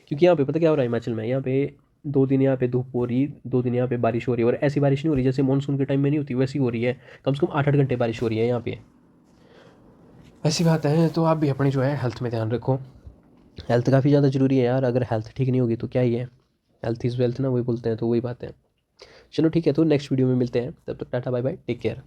क्योंकि यहाँ पे पता क्या हो रहा है हिमाचल में, यहाँ पे 2 दिन यहाँ पे धूप हो रही, 2 दिन यहाँ पे बारिश हो रही है, और ऐसी बारिश नहीं हो रही जैसे मानसून के टाइम में नहीं होती, वैसी हो रही है। कम से कम 8-8 घंटे बारिश हो रही है यहाँ पे, ऐसी बात है। तो आप भी अपनी जो है हेल्थ में ध्यान रखो। हेल्थ काफ़ी ज़्यादा ज़रूरी है यार, अगर हेल्थ ठीक नहीं होगी तो क्या ही है, हेल्थ इज़ वेल्थ ना, वही बोलते हैं, तो वही बात है। चलो ठीक है, तो नेक्स्ट वीडियो में मिलते हैं, तब तक tata bye bye, take care.